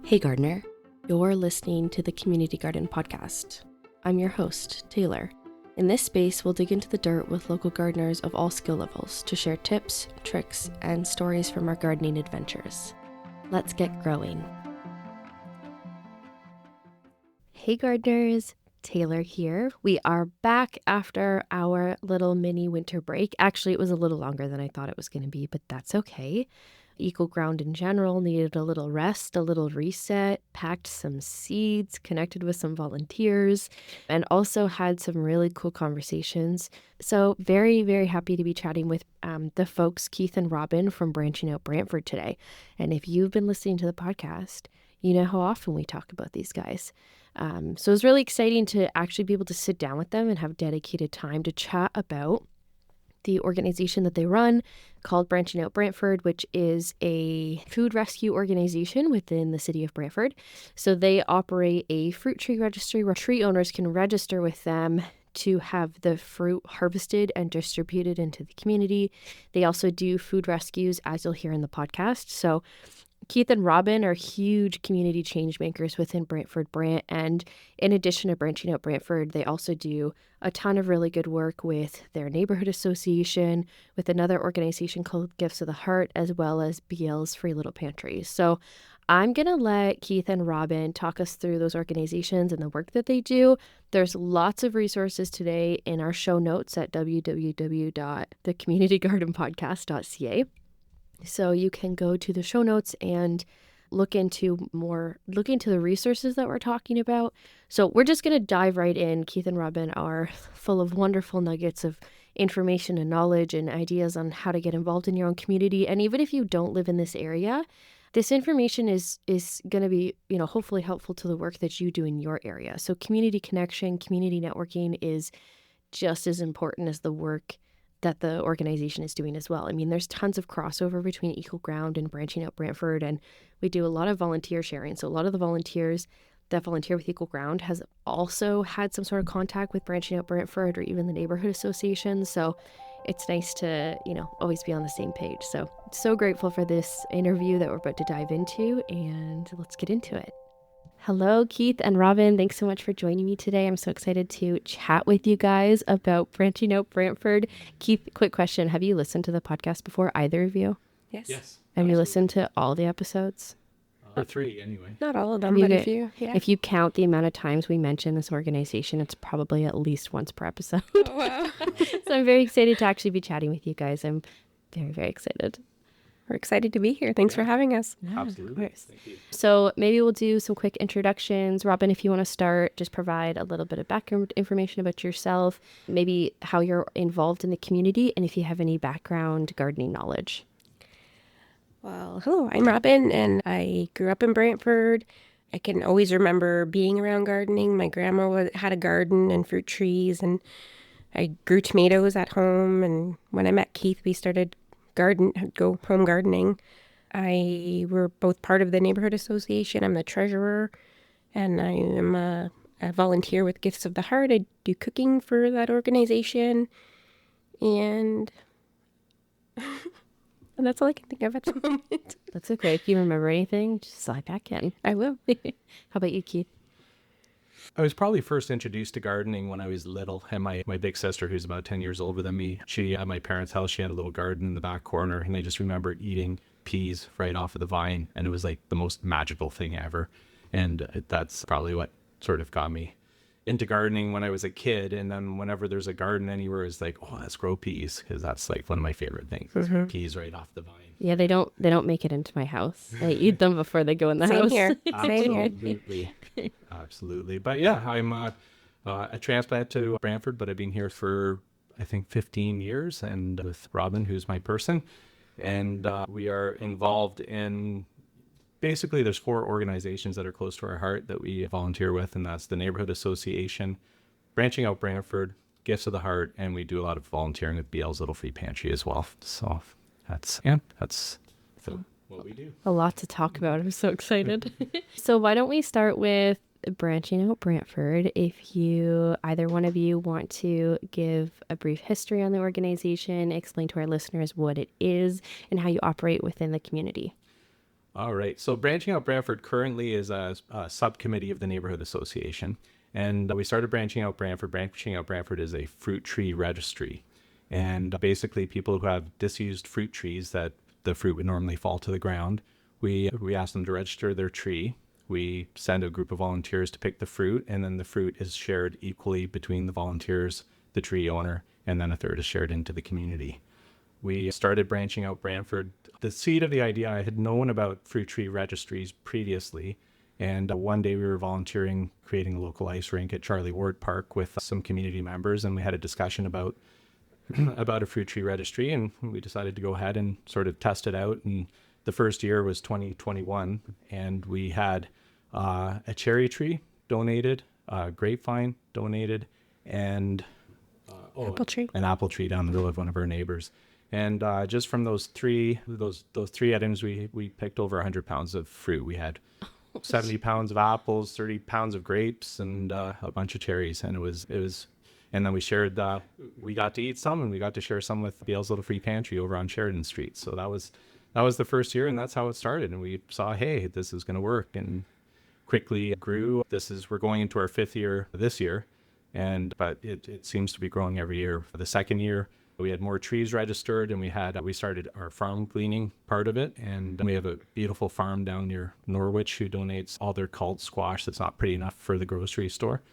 Hey gardener, you're listening to the Community Garden Podcast. I'm your host, Taylor. In this space, we'll dig into the dirt with local gardeners of all skill levels to share tips, tricks, and stories from our gardening adventures. Let's get growing. Hey gardeners, Taylor here. We are back after our little mini winter break. Actually, it was a little longer than I thought it was going to be, but that's okay. Eco Ground in general needed a little rest, a little reset, packed some seeds, connected with some volunteers, and also had some really cool conversations. So very, very happy to be chatting with the folks, Keith and Robyn from Branching Out Brantford today. And if you've been listening to the podcast, you know how often we talk about these guys. So it was really exciting to actually be able to sit down with them and have dedicated time to chat about the organization that they run called Branching Out Brantford, which is a food rescue organization within the City of Brantford. So they operate a fruit tree registry where tree owners can register with them to have the fruit harvested and distributed into the community. They also do food rescues, as you'll hear in the podcast. So Keith and Robyn are huge community changemakers within Brantford Brant, and in addition to Branching Out Brantford, they also do a ton of really good work with their neighborhood association, with another organization called Gifts of the Heart, as well as BL's Free Little Pantries. So I'm going to let Keith and Robyn talk us through those organizations and the work that they do. There's lots of resources today in our show notes at www.thecommunitygardenpodcast.ca. So you can go to the show notes and look into the resources that we're talking about. So we're just going to dive right in. Keith and Robyn are full of wonderful nuggets of information and knowledge and ideas on how to get involved in your own community. And even if you don't live in this area, this information is going to be, hopefully helpful to the work that you do in your area. So community connection, community networking is just as important as the work that the organization is doing as well. I mean, there's tons of crossover between Eco Ground and Branching Out Brantford, and we do a lot of volunteer sharing. So a lot of the volunteers that volunteer with Eco Ground has also had some sort of contact with Branching Out Brantford or even the neighborhood association. So it's nice to, always be on the same page. So grateful for this interview that we're about to dive into, and let's get into it. Hello, Keith and Robyn. Thanks so much for joining me today. I'm so excited to chat with you guys about Branching Out Brantford. Keith, quick question. Have you listened to the podcast before, either of you? Yes. Have Absolutely. you listened to all the episodes? Or 3, anyway. Not all of them, but a few. Yeah. If you count the amount of times we mention this organization, it's probably at least once per episode. Oh, wow. So I'm very excited to actually be chatting with you guys. I'm very, very excited. We're excited to be here. Thanks for having us. Yeah, Absolutely. Thank you. So maybe we'll do some quick introductions. Robyn, if you want to start, just provide a little bit of background information about yourself, maybe how you're involved in the community, and if you have any background gardening knowledge. Well, hello, I'm Robyn, and I grew up in Brantford. I can always remember being around gardening. My grandma had a garden and fruit trees, and I grew tomatoes at home. And when I met Keith, we started go home gardening. We're both part of the neighborhood association. I'm the treasurer, and I am a volunteer with Gifts of the Heart. I do cooking for that organization, and that's all I can think of at the moment. That's okay. If you remember anything, just slide back in. I will. How about you, Keith? I was probably first introduced to gardening when I was little, and my big sister, who's about 10 years older than me, she at my parents' house, she had a little garden in the back corner, and I just remember eating peas right off of the vine, and it was like the most magical thing ever. And that's probably what sort of got me into gardening when I was a kid. And then whenever there's a garden anywhere, it's like, oh, let's grow peas, because that's like one of my favorite things. Mm-hmm. Peas right off the vine. Yeah, they don't make it into my house. I eat them before they go in the house. Same here. Absolutely. But yeah, I'm a transplant to Brantford, but I've been here for, I think, 15 years, and with Robyn, who's my person. And we are involved in, basically, there's 4 organizations that are close to our heart that we volunteer with, and that's the Neighborhood Association, Branching Out Brantford, Gifts of the Heart, and we do a lot of volunteering with BL's Little Free Pantry as well. So that's what we do. A lot to talk about. I'm so excited. So why don't we start with Branching Out Brantford? If either one of you want to give a brief history on the organization, explain to our listeners what it is and how you operate within the community. All right. So Branching Out Brantford currently is a subcommittee of the Neighborhood Association. And we started Branching Out Brantford. Branching Out Brantford is a fruit tree registry. And basically people who have disused fruit trees that the fruit would normally fall to the ground, we ask them to register their tree. We send a group of volunteers to pick the fruit, and then the fruit is shared equally between the volunteers, the tree owner, and then a third is shared into the community. We started Branching Out Brantford. The seed of the idea, I had known about fruit tree registries previously. And one day we were volunteering, creating a local ice rink at Charlie Ward Park with some community members. And we had a discussion about a fruit tree registry. And we decided to go ahead and sort of test it out. And the first year was 2021. And we had a cherry tree donated, a grapevine donated, and Apple tree. an apple tree down the road of one of our neighbors. And just from those three items, we picked over 100 pounds of fruit. We had 70 pounds of apples, 30 pounds of grapes, and a bunch of cherries. And it was, and then we shared, we got to eat some, and we got to share some with Bale's Little Free Pantry over on Sheridan Street. So that was the first year, and that's how it started. And we saw, hey, this is going to work, and quickly grew. We're going into our 5th year this year, but it seems to be growing every year. The second year, we had more trees registered, and we started our farm gleaning part of it. And we have a beautiful farm down near Norwich who donates all their culled squash that's not pretty enough for the grocery store.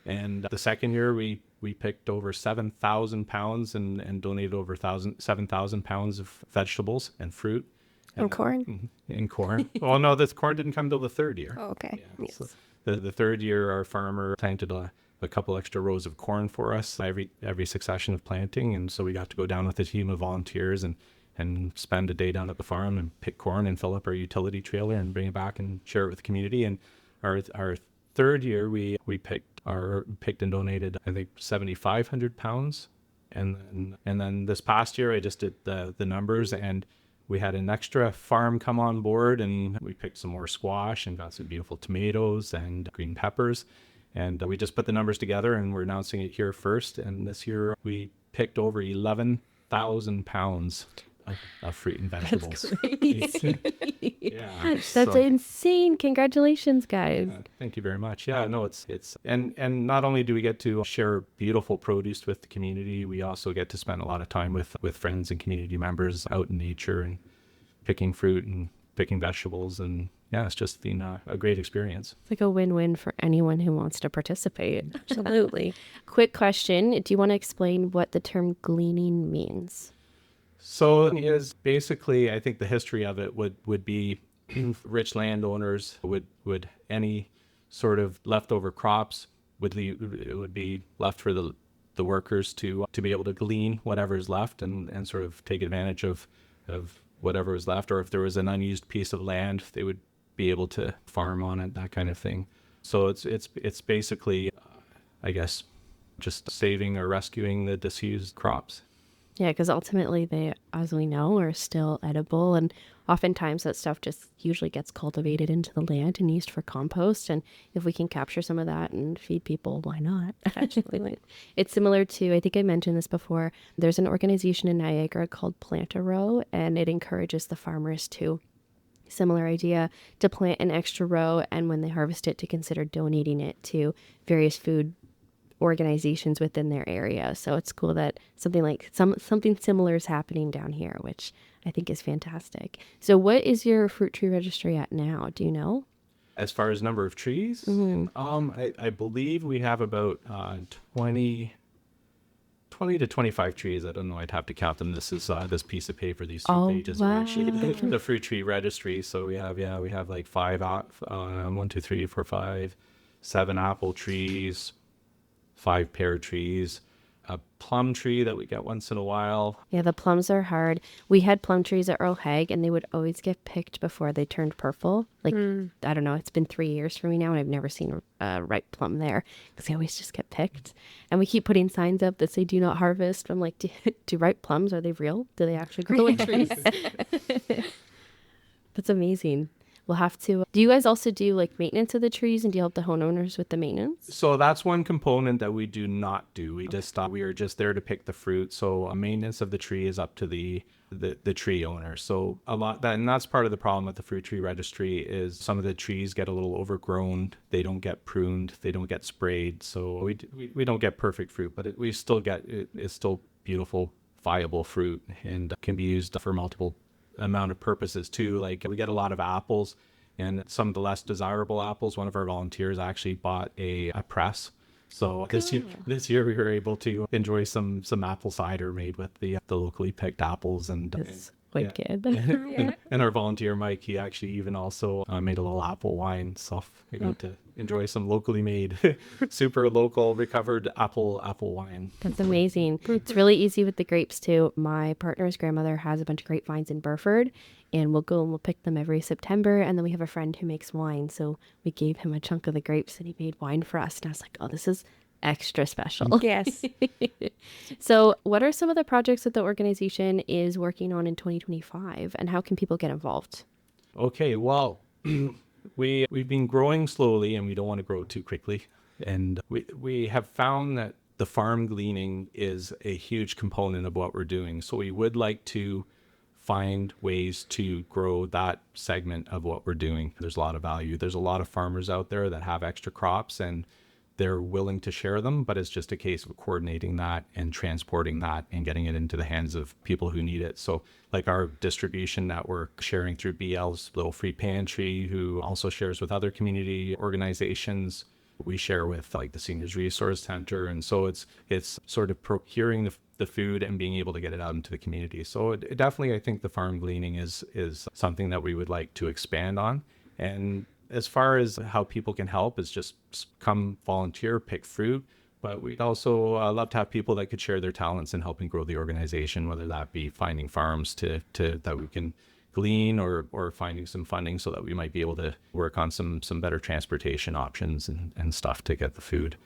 And the second year, we picked over 7,000 pounds and donated over 7,000 pounds of vegetables and fruit. And corn? And corn. Well, no, this corn didn't come till the third year. Oh, okay. Yeah, Yes. so the third year, our farmer planted a couple extra rows of corn for us every succession of planting. And so we got to go down with a team of volunteers and spend a day down at the farm and pick corn and fill up our utility trailer and bring it back and share it with the community. And our third year, we picked and donated, I think, 7,500 pounds. And then this past year, I just did the numbers, and we had an extra farm come on board, and we picked some more squash and got some beautiful tomatoes and green peppers. And we just put the numbers together, and we're announcing it here first. And this year we picked over 11,000 pounds of fruit and vegetables. Yeah, That's insane. Congratulations, guys. thank you very much. Yeah, no, it's and not only do we get to share beautiful produce with the community, we also get to spend a lot of time with friends and community members out in nature and picking fruit and picking vegetables. And yeah, it's just been a great experience. It's like a win-win for anyone who wants to participate. Absolutely. Quick question. Do you want to explain what the term gleaning means? So it is basically, I think the history of it would be rich landowners would any sort of leftover crops would be left for the workers to be able to glean whatever is left and sort of take advantage of whatever is left. Or if there was an unused piece of land, they would be able to farm on it, that kind of thing. So it's basically, I guess, just saving or rescuing the disused crops. Yeah, because ultimately they, as we know, are still edible. And oftentimes that stuff just usually gets cultivated into the land and used for compost. And if we can capture some of that and feed people, why not? Absolutely. It's similar to, I think I mentioned this before, there's an organization in Niagara called Plant a Row, and it encourages the farmers to, similar idea, to plant an extra row, and when they harvest it, to consider donating it to various food organizations within their area. So it's cool that something similar is happening down here, which I think is fantastic. So what is your fruit tree registry at now? Do you know? As far as number of trees, I believe we have about 20 to 25 trees. I don't know. I'd have to count them. This is this piece of paper, these two pages, wow. the fruit tree registry. So we have like 1, 2, 3, 4, 5, 7 apple trees, 5 pear trees, a plum tree that we get once in a while. Yeah, the plums are hard. We had plum trees at Earl Hague, and they would always get picked before they turned purple. Like, I don't know, it's been 3 years for me now, and I've never seen a ripe plum there because they always just get picked. And we keep putting signs up that say do not harvest. I'm like, do ripe plums, are they real? Do they actually grow in trees? That's amazing. We'll have to. Do you guys also do like maintenance of the trees, and do you help the homeowners with the maintenance? So that's one component that we do not do. We are just there to pick the fruit. So maintenance of the tree is up to the the tree owner. So a lot that, and that's part of the problem with the fruit tree registry is some of the trees get a little overgrown. They don't get pruned. They don't get sprayed. So we don't get perfect fruit, but we still get it's still beautiful, viable fruit and can be used for multiple amount of purposes too. Like we get a lot of apples, and some of the less desirable apples. One of our volunteers actually bought a press. So this year we were able to enjoy some apple cider made with the locally picked apples, and That's wicked. and our volunteer Mike, he actually even also made a little apple wine, so we got to enjoy some locally made, super local recovered apple wine. That's amazing. It's really easy with the grapes too. My partner's grandmother has a bunch of grapevines in Burford, and we'll go and we'll pick them every September. And then we have a friend who makes wine, so we gave him a chunk of the grapes and he made wine for us. And I was like, oh, this is extra special. Yes. So what are some of the projects that the organization is working on in 2025, and how can people get involved? Okay, well, we've been growing slowly, and we don't want to grow too quickly. And we have found that the farm gleaning is a huge component of what we're doing. So we would like to find ways to grow that segment of what we're doing. There's a lot of value. There's a lot of farmers out there that have extra crops, and they're willing to share them, but it's just a case of coordinating that and transporting that and getting it into the hands of people who need it. So like our distribution network, sharing through BL's Little Free Pantry, who also shares with other community organizations. We share with like the Seniors Resource Center. And so it's sort of procuring the food and being able to get it out into the community. So it definitely, I think the farm gleaning is something that we would like to expand on. And as far as how people can help is just come volunteer, pick fruit. But we'd also love to have people that could share their talents in helping grow the organization, whether that be finding farms to that we can glean, or finding some funding so that we might be able to work on some better transportation options and stuff to get the food.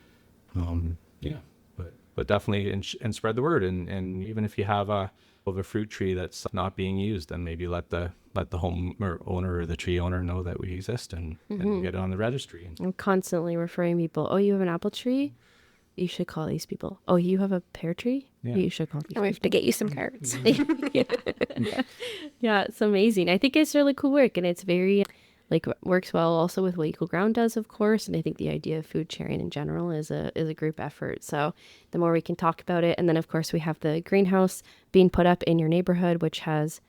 But definitely and spread the word. And even if you have a fruit tree that's not being used, then maybe let the home owner or the tree owner know that we exist and get it on the registry. I'm constantly referring people. Oh, you have an apple tree? You should call these people. Oh, you have a pear tree? Yeah. You should call these We have to get you some cards. Yeah, it's amazing. I think it's really cool work, and it's very works well also with what Equal Ground does, of course. And I think the idea of food sharing in general is a group effort. So the more we can talk about it, and then of course we have the greenhouse being put up in your neighborhood, which has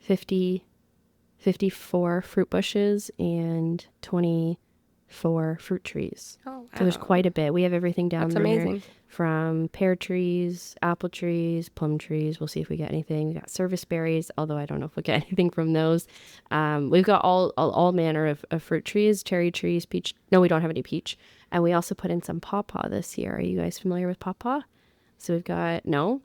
54 fruit bushes and 24 fruit trees. Oh, wow. So there's quite a bit. We have everything down That's there. amazing. From pear trees, apple trees, plum trees. We'll see if we get anything. We got service berries, although I don't know if we'll get anything from those. We've got all manner of fruit trees, cherry trees, peach. No, we don't have any peach. And we also put in some pawpaw this year. Are you guys familiar with pawpaw? So we've got, no.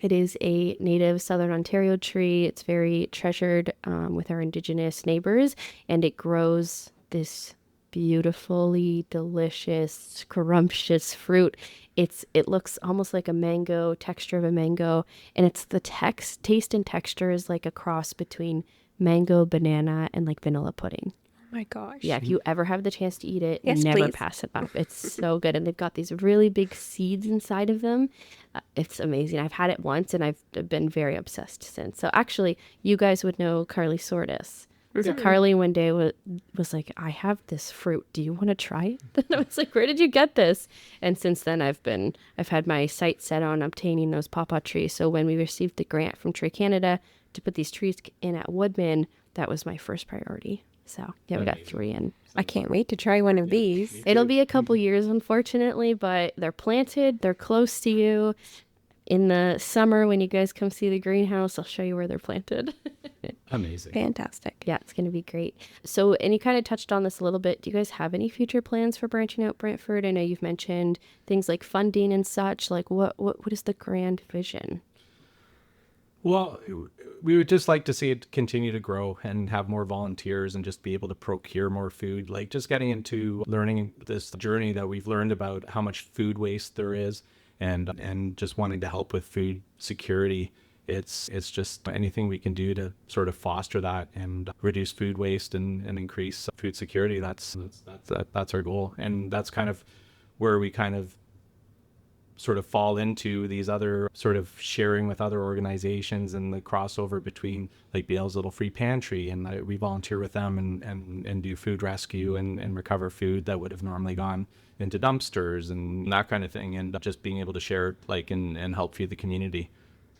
It is a native Southern Ontario tree. It's very treasured with our Indigenous neighbors, and it grows this beautifully delicious, scrumptious fruit. It looks almost like a mango, texture of a mango, and it's the taste and texture is like a cross between mango, banana, and like vanilla pudding. Oh my gosh. Yeah, if you ever have the chance to eat it, Yes, never please. pass it up. It's so good. And they've got these really big seeds inside of them. It's amazing. I've had it once and I've been very obsessed since. So actually, you guys would know Carly Sortis. So Carly one day was like, I have this fruit. Do you want to try it? And I was like, where did you get this? And since then I've had my sights set on obtaining those pawpaw trees. So when we received the grant from Tree Canada to put these trees in at Woodman, that was my first priority. So yeah, we got 3 in. I can't wait to try one of these. It'll be a couple years, unfortunately, but they're planted. They're close to you. In the summer, when you guys come see the greenhouse, I'll show you where they're planted. Amazing. Fantastic. Yeah, it's going to be great. So, and you kind of touched on this a little bit. Do you guys have any future plans for Branching Out Brantford? I know you've mentioned things like funding and such. Like, what is the grand vision? Well, we would just like to see it continue to grow and have more volunteers and just be able to procure more food. Like just getting into learning this journey that we've learned about how much food waste there is, and just wanting to help with food security. It's just anything we can do to sort of foster that and reduce food waste and increase food security. That's our goal, and that's kind of where we kind of sort of fall into these other sort of sharing with other organizations and the crossover between like Bale's Little Free Pantry, and we volunteer with them and do food rescue and recover food that would have normally gone into dumpsters and that kind of thing, and just being able to share like and help feed the community.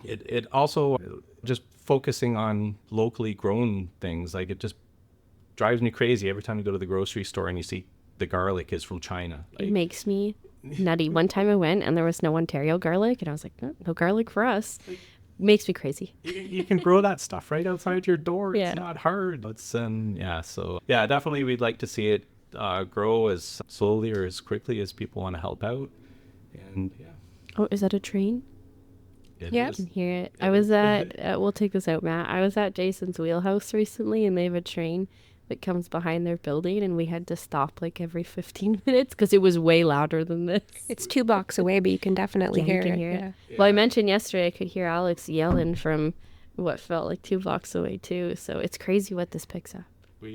It also just focusing on locally grown things, like it just drives me crazy every time you go to the grocery store and you see the garlic is from China. Like, It makes me nutty. One time I went and there was no Ontario garlic, and I was like, no garlic for us. Makes me crazy. you can grow that stuff right outside your door. Yeah. It's not hard. So definitely we'd like to see it grow as slowly or as quickly as people want to help out. And Oh, is that a train? it Yep. is. I can hear it. I was at, we'll take this out, Matt. I was at Jason's Wheelhouse recently, and they have a train that comes behind their building, and we had to stop like every 15 minutes because it was way louder than this. It's 2 blocks away, but you can definitely Yeah, you hear can it. hear it. Yeah. Well, I mentioned yesterday I could hear Alex yelling from what felt like 2 blocks away too. So it's crazy what this picks up.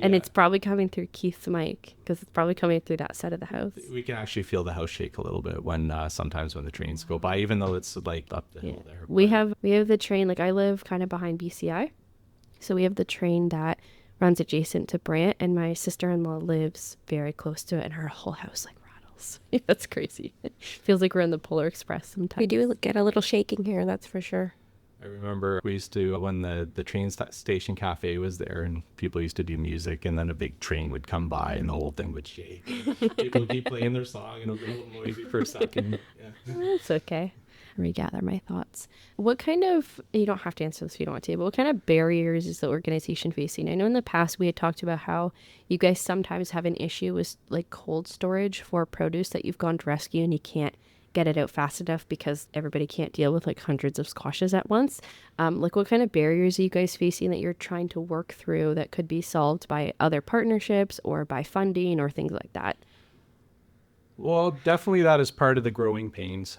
And it's probably coming through Keith's mic because it's probably coming through that side of the house. We can actually feel the house shake a little bit when sometimes when the trains go by, even though it's like up the hill there. We But have the train, like I live kind of behind BCI. So we have the train that runs adjacent to Brant, and my sister-in-law lives very close to it, and her whole house like rattles. That's crazy. It feels like we're in the Polar Express sometimes. We do get a little shaking here, that's for sure. I remember we used to, when the train station cafe was there, and people used to do music, and then a big train would come by and the whole thing would shake. People would be playing their song and it would be a little noisy for a second. Yeah. It's okay. Regather my thoughts. What kind of, you don't have to answer this if you don't want to, but what kind of barriers is the organization facing? I know in the past we had talked about how you guys sometimes have an issue with like cold storage for produce that you've gone to rescue and you can't get it out fast enough because everybody can't deal with like hundreds of squashes at once. Like what kind of barriers are you guys facing that you're trying to work through that could be solved by other partnerships or by funding or things like that? Well, definitely that is part of the growing pains.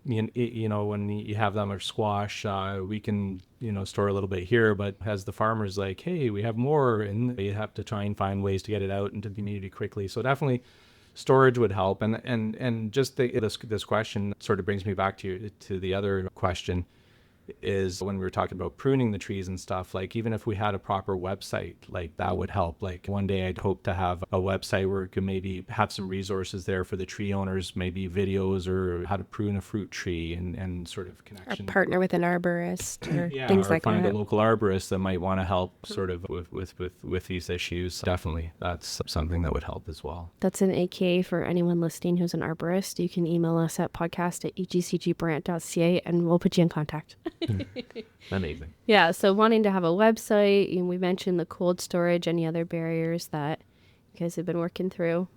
You know, when you have that much squash, we can, store a little bit here, but as the farmer's like, hey, we have more, and you have to try and find ways to get it out into the community quickly. So definitely storage would help. And just this question sort of brings me back to the other question, is when we were talking about pruning the trees and stuff, like even if we had a proper website, like that would help. Like one day I'd hope to have a website where we could maybe have some resources there for the tree owners, maybe videos or how to prune a fruit tree and sort of Or connection. partner with an arborist or Yeah, things or like find that. a local arborist that might want to help sort of with these issues. Definitely, that's something that would help as well. That's an AKA for anyone listening who's an arborist. You can email us at podcast@egcgbrant.ca and we'll put you in contact. Amazing. Yeah, so wanting to have a website, and we mentioned the cold storage, any other barriers that you guys have been working through?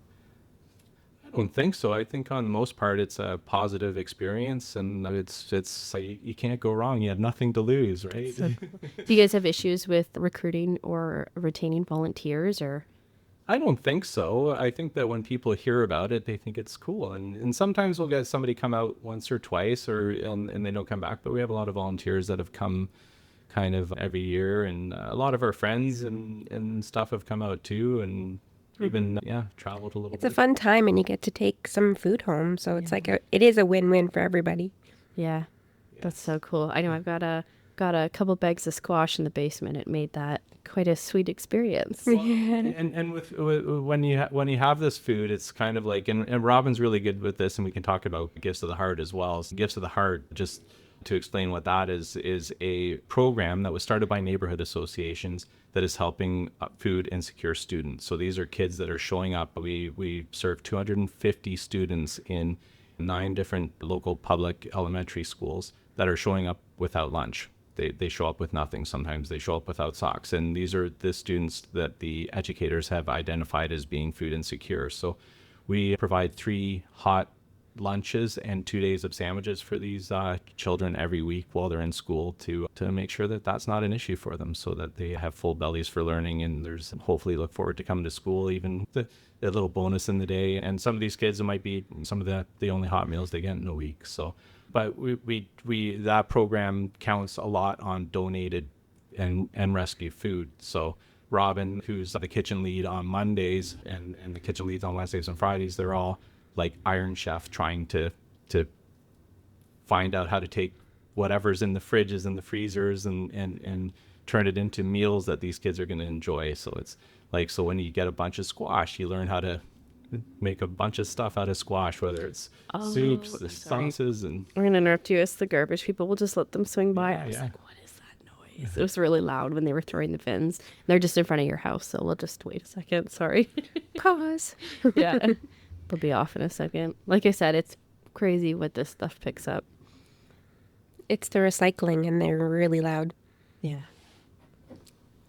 I don't think so. I think on the most part, it's a positive experience, and it's like you can't go wrong. You have nothing to lose, right? Do you guys have issues with recruiting or retaining volunteers or? I don't think so. I think that when people hear about it, they think it's cool. And sometimes we'll get somebody come out once or twice and they don't come back. But we have a lot of volunteers that have come kind of every year. And a lot of our friends and stuff have come out too. And even, traveled a little It's bit. a fun time and you get to take some food home. So it's like it is a win-win for everybody. Yeah, that's so cool. I know I've got a couple bags of squash in the basement. It made that quite a sweet experience. And with when you have this food, it's kind of like, and Robin's really good with this, and we can talk about gifts of the heart as well. So gifts of the heart, just to explain what that is a program that was started by neighborhood associations that is helping food insecure students. So these are kids that are showing up. We serve 250 students in 9 different local public elementary schools that are showing up without lunch. They show up with nothing. Sometimes they show up without socks. And these are the students that the educators have identified as being food insecure. So we provide 3 hot lunches and 2 days of sandwiches for these children every week while they're in school to make sure that that's not an issue for them, so that they have full bellies for learning, and there's hopefully look forward to coming to school, even a little bonus in the day. And some of these kids, it might be some of the only hot meals they get in a week. So, but we that program counts a lot on donated and rescue food. So Robin, who's the kitchen lead on Mondays and the kitchen leads on Wednesdays and Fridays, they're all like Iron Chef trying to find out how to take whatever's in the fridges and the freezers and turn it into meals that these kids are going to enjoy. So it's like, so when you get a bunch of squash, you learn how to make a bunch of stuff out of squash, whether it's soups, the sauces, and I'm going to interrupt you. It's the garbage people. We'll just let them swing by. I was yeah. like, what is that noise? It was really loud when they were throwing the bins. They're just in front of your house, so we'll just wait a second. Sorry. Pause. Yeah. They'll be off in a second. Like I said, it's crazy what this stuff picks up. It's the recycling, and they're really loud. Yeah.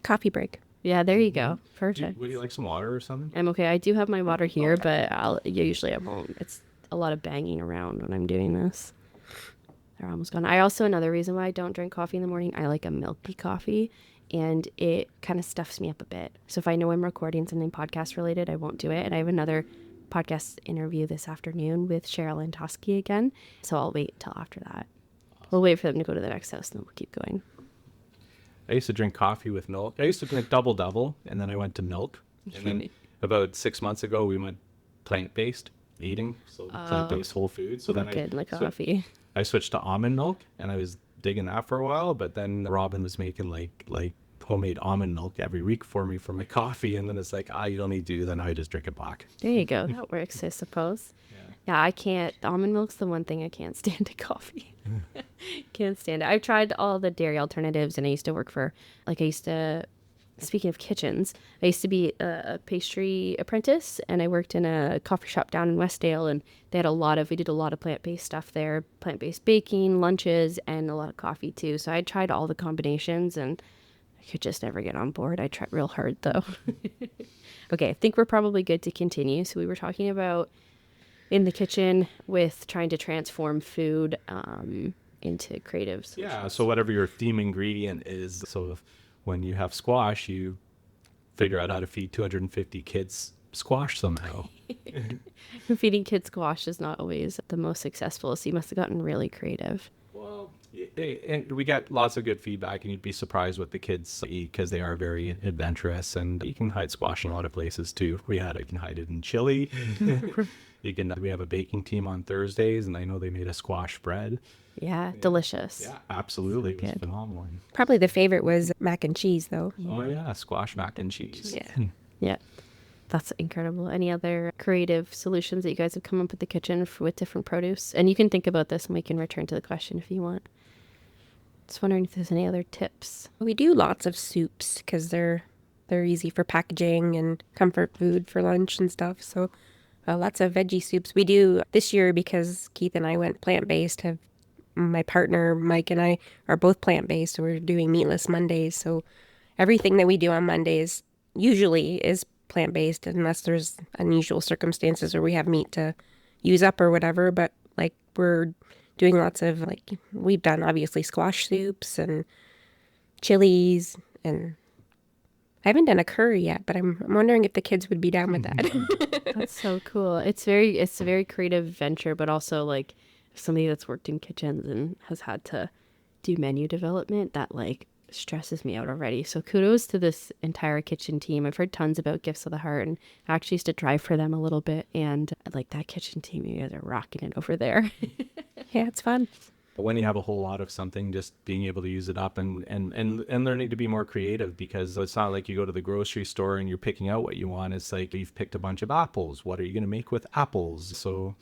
Coffee break. Yeah, there you go. Perfect. Would you like some water or something? I'm okay. I do have my water here, but usually I won't. It's a lot of banging around when I'm doing this. They're almost gone. Another reason why I don't drink coffee in the morning, I like a milky coffee, and it kind of stuffs me up a bit. So if I know I'm recording something podcast related, I won't do it. And I have another podcast interview this afternoon with Cheryl and Toski again. So I'll wait until after that. We'll wait for them to go to the next house, and then we'll keep going. I used to drink coffee with milk. I used to drink double, and then I went to milk. And then about 6 months ago, we went plant-based eating, so plant-based whole food. So then Good in the coffee. I switched to almond milk, and I was digging that for a while. But then Robyn was making like homemade almond milk every week for me for my coffee, and then it's like, you don't need to. Then I just drink it black. There you go. That works, I suppose. Yeah, I can't. Almond milk's the one thing I can't stand in coffee. Can't stand it. I've tried all the dairy alternatives, and I used to, speaking of kitchens, I used to be a pastry apprentice, and I worked in a coffee shop down in Westdale, and we did a lot of plant-based stuff there, plant-based baking, lunches, and a lot of coffee too. So I tried all the combinations, and I could just never get on board. I tried real hard though. Okay, I think we're probably good to continue. So we were talking about in the kitchen with trying to transform food into creative solutions. Yeah, so whatever your theme ingredient is, so when you have squash, you figure out how to feed 250 kids squash somehow. Feeding kids squash is not always the most successful, so you must have gotten really creative. Well, and we got lots of good feedback, and you'd be surprised what the kids eat because they are very adventurous, and you can hide squash in a lot of places too. You can hide it in chili. We have a baking team on Thursdays, and I know they made a squash bread. Yeah, delicious. Yeah, absolutely. It was phenomenal. Probably the favorite was mac and cheese, though. Oh, yeah, squash mac and cheese. Yeah. That's incredible. Any other creative solutions that you guys have come up with the kitchen with different produce? And you can think about this, and we can return to the question if you want. Just wondering if there's any other tips. We do lots of soups because they're easy for packaging and comfort food for lunch and stuff. So lots of veggie soups. We do this year because Keith and I went plant-based. My partner, Mike, and I are both plant-based. So we're doing meatless Mondays. So everything that we do on Mondays usually is plant-based unless there's unusual circumstances where we have meat to use up or whatever. But we're doing lots of we've done obviously squash soups and chilies, and I haven't done a curry yet, but I'm wondering if the kids would be down with that. That's so cool. It's a very creative venture, but also somebody that's worked in kitchens and has had to do menu development, that stresses me out already. So kudos to this entire kitchen team. I've heard tons about Gifts of the Heart, and I actually used to drive for them a little bit, and that kitchen team, you guys are rocking it over there. Yeah, it's fun. But when you have a whole lot of something, just being able to use it up and learning to be more creative, because it's not like you go to the grocery store and you're picking out what you want. It's like you've picked a bunch of apples. What are you going to make with apples? So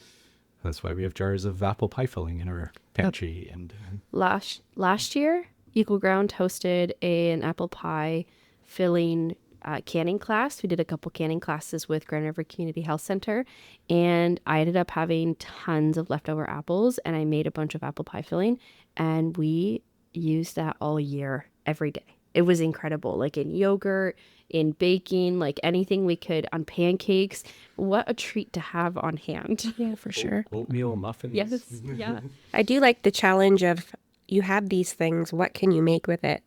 that's why we have jars of apple pie filling in our pantry. And last year, Equal Ground hosted an apple pie filling canning class. We did a couple canning classes with Grand River Community Health Center, and I ended up having tons of leftover apples, and I made a bunch of apple pie filling, and we used that all year, every day. It was incredible, in yogurt, in baking, anything we could, on pancakes. What a treat to have on hand. Yeah, for sure. Oatmeal muffins. Yes, yeah. I do like the challenge of, you have these things, what can you make with it?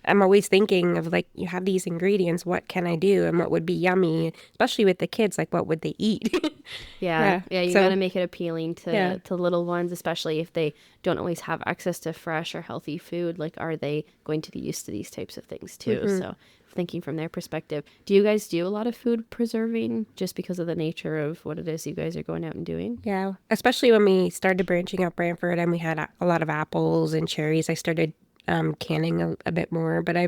I'm always thinking of you have these ingredients, what can I do and what would be yummy, especially with the kids, what would they eat? Yeah, you got to make it appealing to little ones, especially if they don't always have access to fresh or healthy food. Are they going to be used to these types of things too? Mm-hmm. So thinking from their perspective. Do you guys do a lot of food preserving just because of the nature of what it is you guys are going out and doing? Yeah, especially when we started branching out Brantford and we had a lot of apples and cherries. I started canning a bit more. But I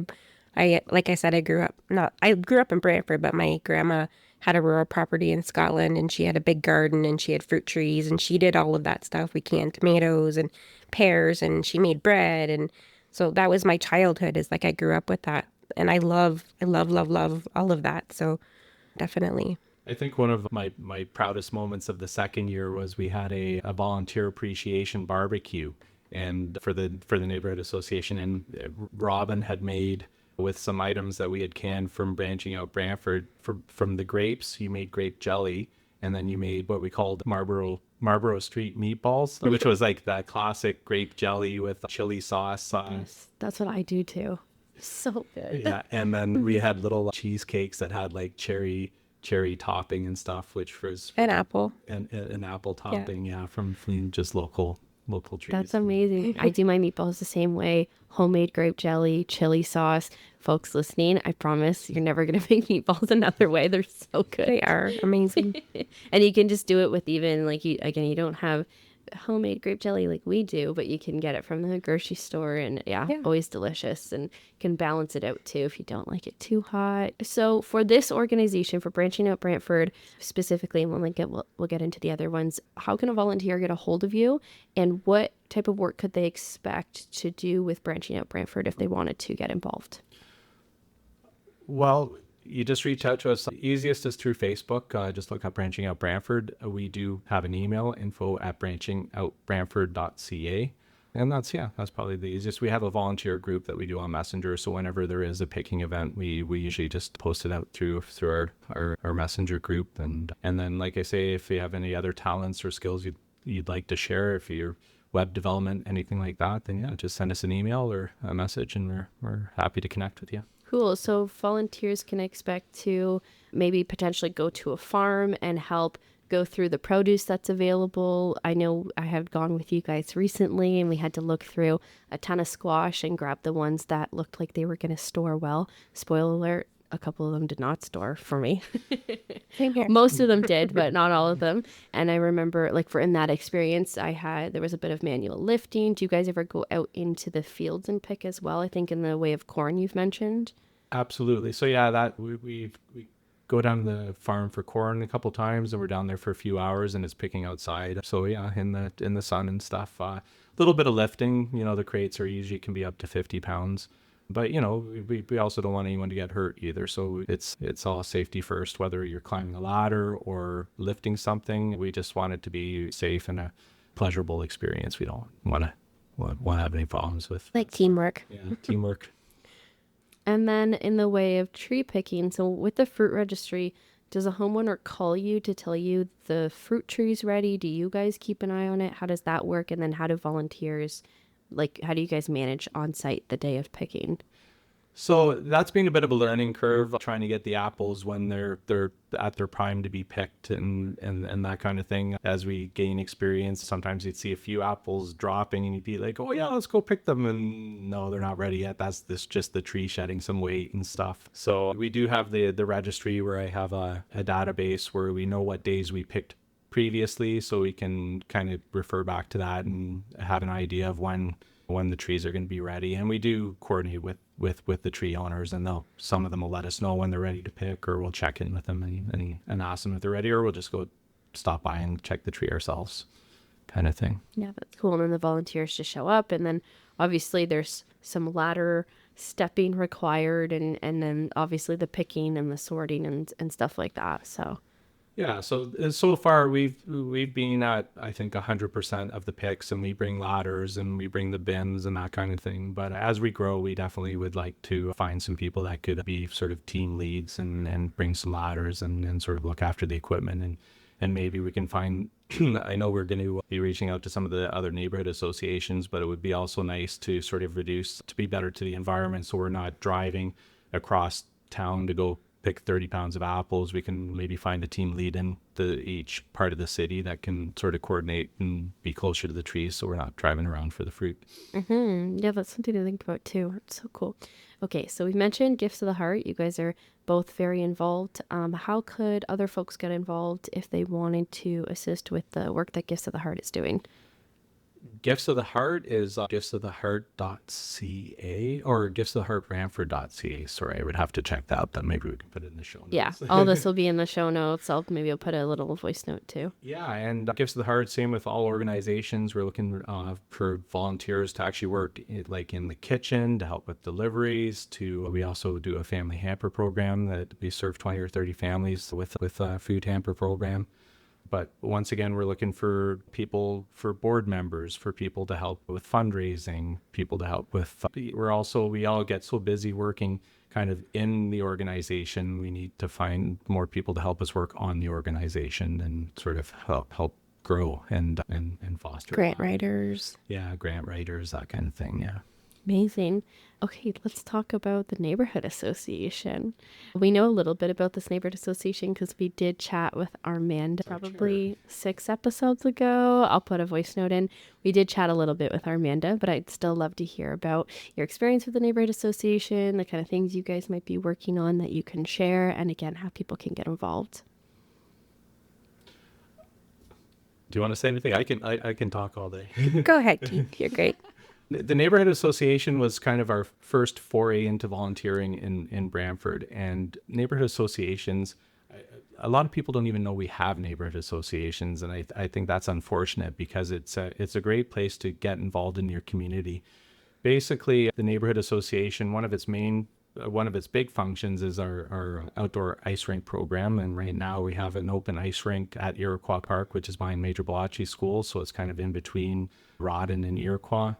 like I said, I grew up in Brantford, but my grandma had a rural property in Scotland, and she had a big garden, and she had fruit trees, and she did all of that stuff. We canned tomatoes and pears, and she made bread, and so that was my childhood. Is like I grew up with that, and I love all of that. So definitely. I think one of my proudest moments of the second year was we had a volunteer appreciation barbecue, and for the neighborhood association, and Robyn had made, with some items that we had canned from Branching Out Brantford, from the grapes, you made grape jelly, and then you made what we called Marlborough Street meatballs, which was like that classic grape jelly with chili sauce. Yes, that's what I do too. So good. Yeah, and then we had little cheesecakes that had like cherry topping and stuff, which was An apple. and an apple topping, yeah, from just local trees. That's amazing. I do my meatballs the same way. Homemade grape jelly, chili sauce. Folks listening, I promise you're never going to make meatballs another way. They're so good. They are amazing. And you can just do it with even like you don't have homemade grape jelly like we do, but you can get it from the grocery store, and yeah, always delicious, and can balance it out too if you don't like it too hot. So for this organization, for Branching Out Brantford specifically, and we'll get into the other ones, how can a volunteer get a hold of you, and what type of work could they expect to do with Branching Out Brantford if they wanted to get involved? Well, you just reach out to us. Easiest is through Facebook. Just look up Branching Out Brantford. We do have an email, info@branchingoutbrantford.ca. And that's probably the easiest. We have a volunteer group that we do on Messenger. So whenever there is a picking event, we usually just post it out through our Messenger group. And then, like I say, if you have any other talents or skills you'd like to share, if you're web development, anything like that, then just send us an email or a message, and we're happy to connect with you. Cool. So volunteers can expect to maybe potentially go to a farm and help go through the produce that's available. I know I have gone with you guys recently, and we had to look through a ton of squash and grab the ones that looked like they were going to store well. Spoiler alert, a couple of them did not store for me. Same here. Most of them did, but not all of them. And I remember, like, in that experience, there was a bit of manual lifting. Do you guys ever go out into the fields and pick as well? I think in the way of corn you've mentioned. Absolutely. So yeah, that we go down to the farm for corn a couple times, and we're down there for a few hours, and it's picking outside. So yeah, in the sun and stuff. A little bit of lifting. The crates usually can be up to 50 pounds. But we also don't want anyone to get hurt either. So it's all safety first, whether you're climbing a ladder or lifting something. We just want it to be safe and a pleasurable experience. We don't want to have any problems with Like teamwork. Yeah, teamwork. And then in the way of tree picking, so with the fruit registry, does a homeowner call you to tell you the fruit tree's ready? Do you guys keep an eye on it? How does that work? And then how do volunteers, how do you guys manage on site the day of picking? So that's been a bit of a learning curve, trying to get the apples when they're at their prime to be picked and that kind of thing. As we gain experience, sometimes you'd see a few apples dropping and you'd be like, oh yeah, let's go pick them. And no, they're not ready yet. That's just the tree shedding some weight and stuff. So we do have the registry where I have a database where we know what days we picked previously, so we can kind of refer back to that and have an idea of when the trees are going to be ready. And we do coordinate with the tree owners, and some of them will let us know when they're ready to pick, or we'll check in with them and ask them if they're ready, or we'll just go stop by and check the tree ourselves, kind of thing. Yeah, that's cool. And then the volunteers just show up, and then obviously there's some ladder stepping required, and then obviously the picking and the sorting and stuff like that. So yeah, so far we've been at, I think, 100% of the picks, and we bring ladders and we bring the bins and that kind of thing. But as we grow, we definitely would like to find some people that could be sort of team leads and bring some ladders and sort of look after the equipment, and maybe we can find, I know we're going to be reaching out to some of the other neighborhood associations, but it would be also nice to sort of to be better to the environment, so we're not driving across town to go pick 30 pounds of apples, we can maybe find a team lead in each part of the city that can sort of coordinate and be closer to the trees so we're not driving around for the fruit. Yeah, that's something to think about too. It's so cool. Okay, so we've mentioned Gifts of the Heart. You guys are both very involved. How could other folks get involved if they wanted to assist with the work that Gifts of the Heart is doing? Gifts of the Heart is giftsoftheheart.ca or giftsoftheheartbrantford.ca. Sorry, I would have to check that out. Then maybe we can put it in the show notes. Yeah, all this will be in the show notes. Maybe I'll put a little voice note too. Yeah, and Gifts of the Heart, same with all organizations. We're looking for volunteers to actually work like in the kitchen to help with deliveries. We also do a family hamper program that we serve 20 or 30 families with a food hamper program. But once again, we're looking for people, for board members, for people to help with fundraising, people to help with, we all get so busy working kind of in the organization. We need to find more people to help us work on the organization and sort of help grow and foster. Grant writers. Yeah, grant writers, that kind of thing, yeah. Amazing. Okay, let's talk about the neighborhood association. We know a little bit about this neighborhood association because we did chat with Armanda probably 6 episodes ago. I'll put a voice note in. We did chat a little bit with Armanda, but I'd still love to hear about your experience with the neighborhood association, the kind of things you guys might be working on that you can share, and again, how people can get involved. Do you want to say anything? I can talk all day. Go ahead, Keith. You're great. The neighborhood association was kind of our first foray into volunteering in Brantford, and neighborhood associations, a lot of people don't even know we have neighborhood associations, and I think that's unfortunate because it's a great place to get involved in your community. Basically, the neighborhood association, one of its big functions is our outdoor ice rink program, and right now we have an open ice rink at Iroquois Park, which is behind Major Balachi School, so it's kind of in between Rawdon and Iroquois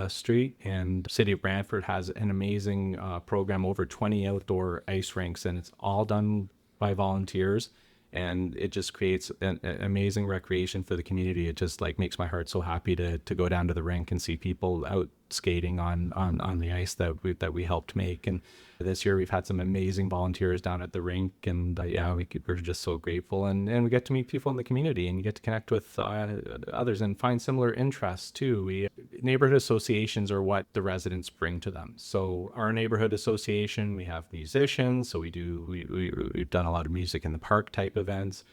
Street. And City of Brantford has an amazing program, over 20 outdoor ice rinks, and it's all done by volunteers, and it just creates an amazing recreation for the community. It just like makes my heart so happy to go down to the rink and see people out skating on the ice that we helped make. And this year we've had some amazing volunteers down at the rink, and we're just so grateful, and we get to meet people in the community, and you get to connect with others and find similar interests too. Neighborhood associations are what the residents bring to them. So our neighborhood association, we have musicians, so we've done a lot of music in the park type events,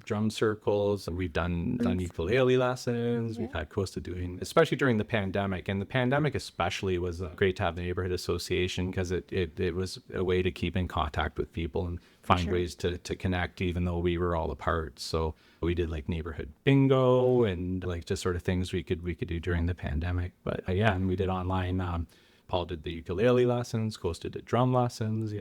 drum circles, we've done ukulele lessons. We've had close to doing, especially during the pandemic, and the pandemic especially was great to have the neighborhood association because it was a way to keep in contact with people and find ways to connect even though we were all apart. So we did like neighborhood bingo and like just sort of things we could do during the pandemic. But and we did online. Paul did the ukulele lessons, Costa did drum lessons,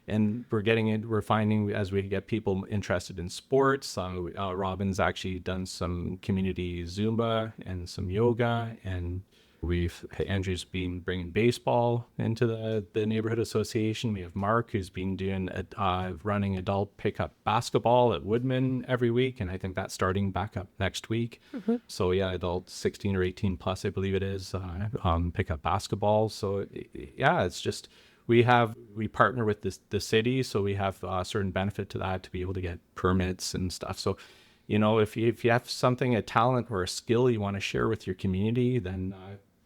and we're finding as we get people interested in sports, Robyn's actually done some community Zumba and some yoga, and Andrew's been bringing baseball into the neighborhood association. We have Mark, who's been doing running adult pickup basketball at Woodman every week, and I think that's starting back up next week. Mm-hmm. So adults 16 or 18 plus, I believe it is, pickup basketball. So it's just we partner with the city, so we have a certain benefit to that to be able to get permits and stuff. So if you have a talent or a skill you want to share with your community, then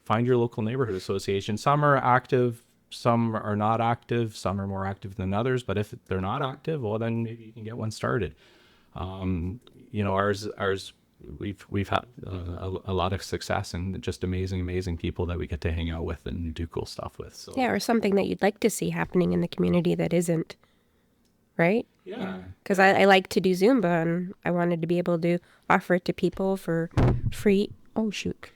find your local neighborhood association. Some are active, some are not active, some are more active than others, but if they're not active, well, then maybe you can get one started. Ours, we've had a lot of success and just amazing people that we get to hang out with and do cool stuff with. So. Yeah, or something that you'd like to see happening in the community that isn't, right? Yeah. Because I like to do Zumba, and I wanted to be able to offer it to people for free. Oh, shoot.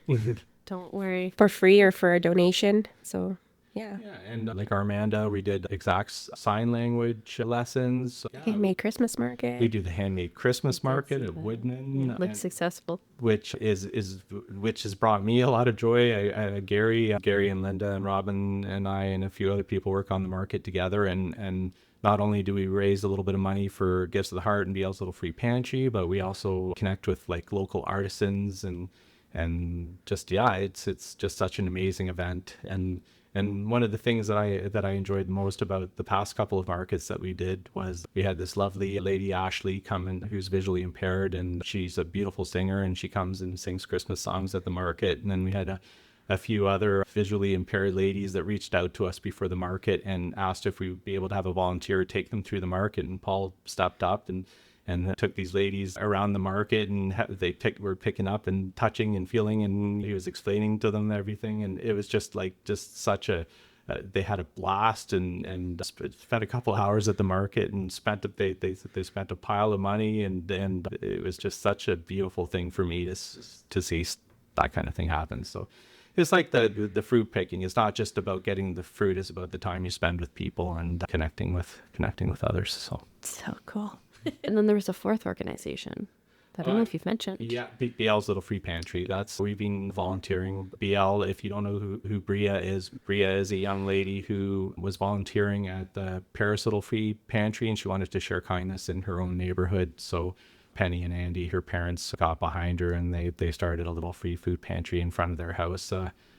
Don't worry. For free or for a donation. So, yeah. Yeah, and like Armanda, we did exact sign language lessons. Handmade Christmas market. We do the handmade Christmas market at Woodman. Yeah, looks successful. Which has brought me a lot of joy. Gary and Linda and Robyn and I and a few other people work on the market together, and not only do we raise a little bit of money for Gifts of the Heart and BL's Little Free Pantry, but we also connect with like local artisans and just it's just such an amazing event. And And one of the things that I enjoyed most about the past couple of markets that we did was we had this lovely lady, Ashley, come in, who's visually impaired, and she's a beautiful singer, and she comes and sings Christmas songs at the market. And then we had a few other visually impaired ladies that reached out to us before the market and asked if we would be able to have a volunteer take them through the market. And Paul stepped up and took these ladies around the market, and were picking up and touching and feeling, and he was explaining to them everything. And it was just such a, they had a blast and spent a couple hours at the market and they spent a pile of money, and it was just such a beautiful thing for me to see that kind of thing happen. So it's like the fruit picking. It's not just about getting the fruit; it's about the time you spend with people and connecting with others. So cool. And then there was a fourth organization that I don't know if you've mentioned. Yeah, BL's Little Free Pantry. We've been volunteering. BL, if you don't know who Bria is a young lady who was volunteering at the Paris Little Free Pantry, and she wanted to share kindness in her own neighborhood. So Penny and Andy, her parents, got behind her, and they started a little free food pantry in front of their house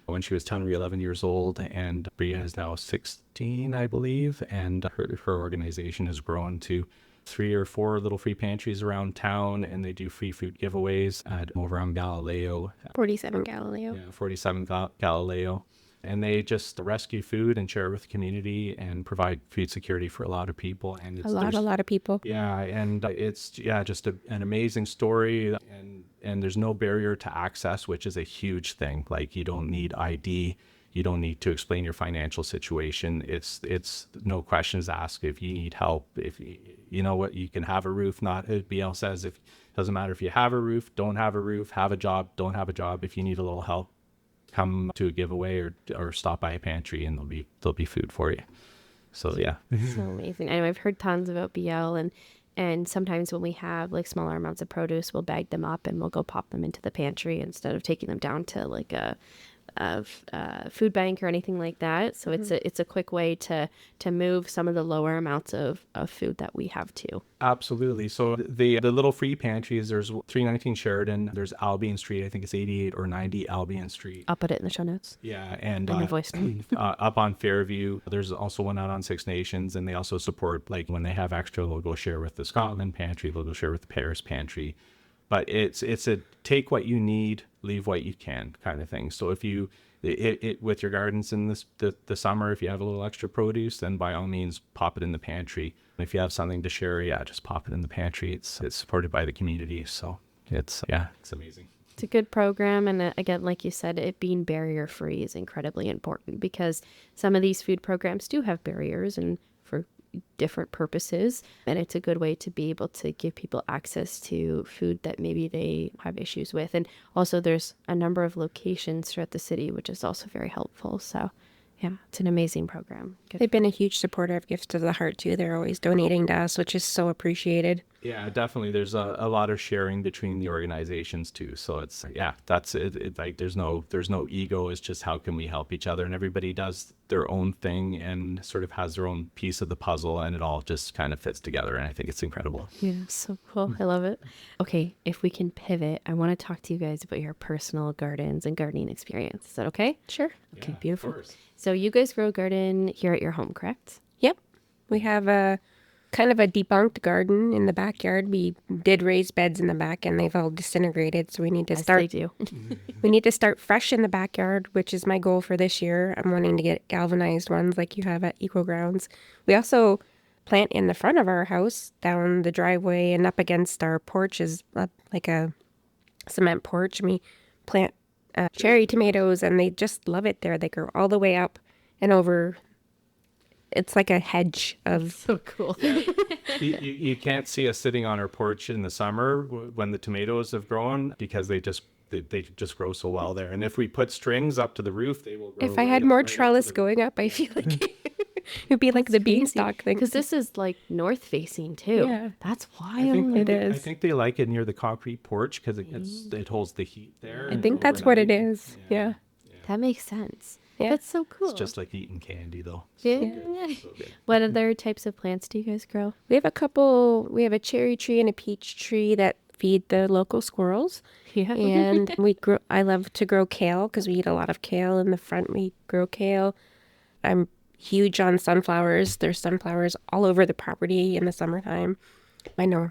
when she was 10 or 11 years old. And Bria is now 16, I believe, and her organization has grown to 3 or 4 little free pantries around town, and they do free food giveaways over on Galileo. 47 Galileo. Yeah, 47 Galileo. And they just rescue food and share it with the community and provide food security for a lot of people. And A lot of people. Yeah, and it's just an amazing story. And there's no barrier to access, which is a huge thing. Like, you don't need ID. You don't need to explain your financial situation. It's no questions asked. If you need help, if you know what, you can have a roof. Not, as BL says, if doesn't matter if you have a roof, don't have a roof, have a job, don't have a job. If you need a little help, come to a giveaway or stop by a pantry, and there'll be food for you. So yeah. So amazing. I know I've heard tons about BL, and sometimes when we have like smaller amounts of produce, we'll bag them up and we'll go pop them into the pantry instead of taking them down to like a food bank or anything like that. So it's a quick way to move some of the lower amounts of food that we have too. Absolutely. So the little free pantries, there's 319 Sheridan, there's Albion Street, I think it's 88 or 90 Albion Street. I'll put it in the show notes. Yeah, and the voice note. up on Fairview, there's also one out on Six Nations, and they also support, like, when they have extra, they'll go share with the Scotland pantry, they'll go share with the Paris pantry. But it's a take what you need, leave what you can kind of thing. So if you, with your gardens in the summer, if you have a little extra produce, then by all means pop it in the pantry. If you have something to share, just pop it in the pantry. It's supported by the community, so it's amazing. It's a good program, and again, like you said, it being barrier free is incredibly important, because some of these food programs do have barriers and for different purposes, and it's a good way to be able to give people access to food that maybe they have issues with. And also there's a number of locations throughout the city, which is also very helpful. So yeah, it's an amazing program. Good. They've been a huge supporter of Gifts to the Heart too. They're always donating to us, which is so appreciated. Yeah, definitely. There's a lot of sharing between the organizations too. So it's, that's it. Like, there's no ego. It's just, how can we help each other? And everybody does their own thing and sort of has their own piece of the puzzle, and it all just kind of fits together. And I think it's incredible. Yeah, so cool. I love it. Okay, if we can pivot, I want to talk to you guys about your personal gardens and gardening experience. Is that okay? Sure. Okay, Yeah, beautiful. of course. So you guys grow a garden here at your home, correct? Yep. We have a kind of a debunked garden in the backyard. We did raise beds in the back, and they've all disintegrated. So we need to Yes, start. they do. We need to start fresh in the backyard, which is my goal for this year. I'm wanting to get galvanized ones like you have at Eco Grounds. We also plant in the front of our house, down the driveway, and up against our porch is like a cement porch. And we plant cherry tomatoes, and they just love it there. They grow all the way up and over. It's like a hedge of... So cool. You can't see us sitting on our porch in the summer when the tomatoes have grown, because they just grow so well there. And if we put strings up to the roof, they will grow. If I had more trellis going up, I feel like it'd be like the beanstalk thing. Because this is like north facing too. Yeah. That's I wild. think, It is. I think they like it near the concrete porch because it holds the heat there. I think that's what it is. Yeah. That makes sense. Yeah. That's so cool. It's just like eating candy, though. Yeah. So good. What other types of plants do you guys grow? We have a cherry tree and a peach tree that feed the local squirrels. Yeah. And I love to grow kale because we eat a lot of kale. In the front, we grow kale. I'm huge on sunflowers. There's sunflowers all over the property in the summertime. I know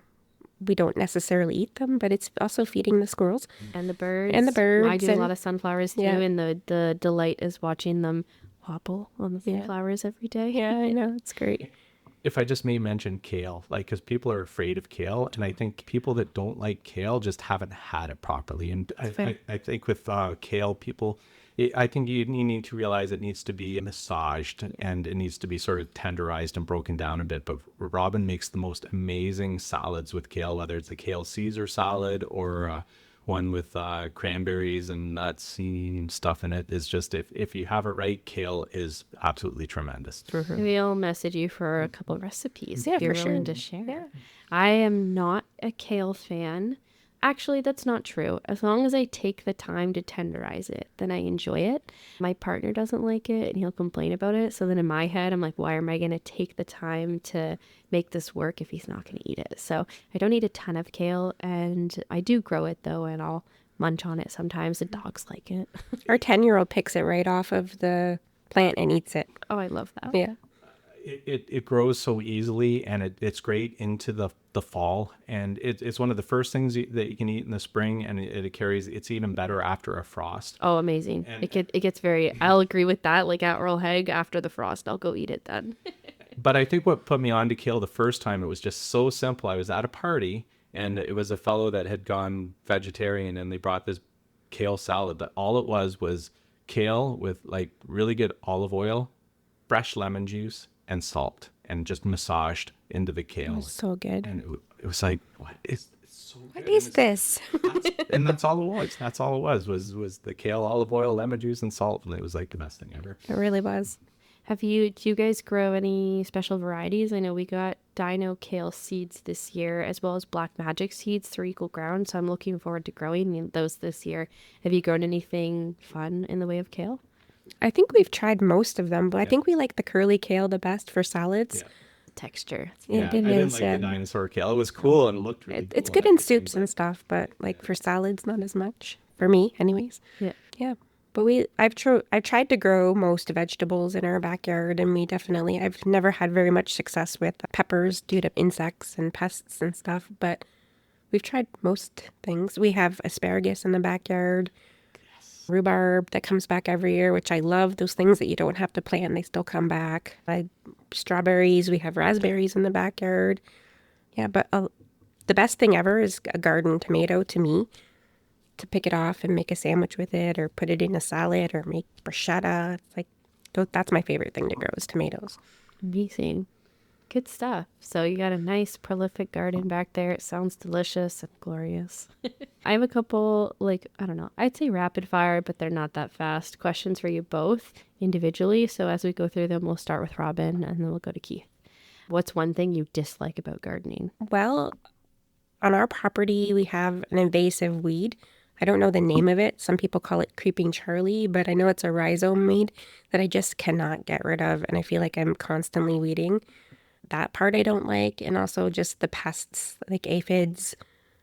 we don't necessarily eat them, but it's also feeding the squirrels. And the birds. And the birds. I do a lot of sunflowers too, Yeah. and the delight is watching them hobble on the Yeah. sunflowers every day. Yeah, I know. It's great. If I just may mention kale, like, because people are afraid of kale, and I think people that don't like kale just haven't had it properly. And I think with kale, people, I think you need to realize it needs to be massaged and it needs to be sort of tenderized and broken down a bit. But Robyn makes the most amazing salads with kale, whether it's a kale Caesar salad or one with cranberries and nuts and stuff in it. Is just, if you have it right, kale is absolutely tremendous. Maybe I'll message you for a couple recipes Yeah, if you're for willing sure. to share. Yeah. I am not a kale fan. Actually, that's not true. As long as I take the time to tenderize it, then I enjoy it. My partner doesn't like it and he'll complain about it. So then in my head, I'm like, why am I going to take the time to make this work if he's not going to eat it? So I don't eat a ton of kale, and I do grow it though, and I'll munch on it sometimes. The dogs like it. Our 10-year-old picks it right off of the plant and eats it. Oh, I love that. Yeah. It grows so easily, and it's great into the fall, and it's one of the first things that you can eat in the spring, and it carries. It's even better after a frost. Oh, amazing. It gets very, I'll agree with that. Like at Earl Haig, after the frost, I'll go eat it then. But I think what put me on to kale the first time, it was just so simple. I was at a party, and it was a fellow that had gone vegetarian, and they brought this kale salad. But all it was kale with like really good olive oil, fresh lemon juice, and salt, and just massaged into the kale. So good. And it was like, what is so good? What is this? And that's all it was. That's all it was the kale, olive oil, lemon juice, and salt. And it was like the best thing ever. It really was. Do you guys grow any special varieties? I know we got Dino Kale seeds this year, as well as Black Magic seeds through Equal Ground. So I'm looking forward to growing those this year. Have you grown anything fun in the way of kale? I think we've tried most of them, but I think we like the curly kale the best for salads. Yeah. Texture. Yeah, I didn't like the dinosaur kale. It was cool and looked really It's cool good and in everything, soups but- and stuff, but like for salads, not as much. For me, anyways. Yeah. Yeah. But I've tried to grow most vegetables in our backyard, and I've never had very much success with peppers due to insects and pests and stuff, but we've tried most things. We have asparagus in the backyard, rhubarb that comes back every year, which I love. Those things that you don't have to plant, they still come back. Strawberries, we have raspberries in the backyard. Yeah, but the best thing ever is a garden tomato to me. To pick it off and make a sandwich with it, or put it in a salad, or make bruschetta. It's like, that's my favorite thing to grow is tomatoes. Amazing. Good stuff. So you got a nice prolific garden back there. It sounds delicious and glorious. I have a couple, I don't know, I'd say rapid fire, but they're not that fast. Questions for you both individually. So as we go through them, we'll start with Robyn and then we'll go to Keith. What's one thing you dislike about gardening? Well, on our property, we have an invasive weed. I don't know the name of it. Some people call it creeping Charlie, but I know it's a rhizome weed that I just cannot get rid of. And I feel like I'm constantly weeding. That part I don't like. And also just the pests like aphids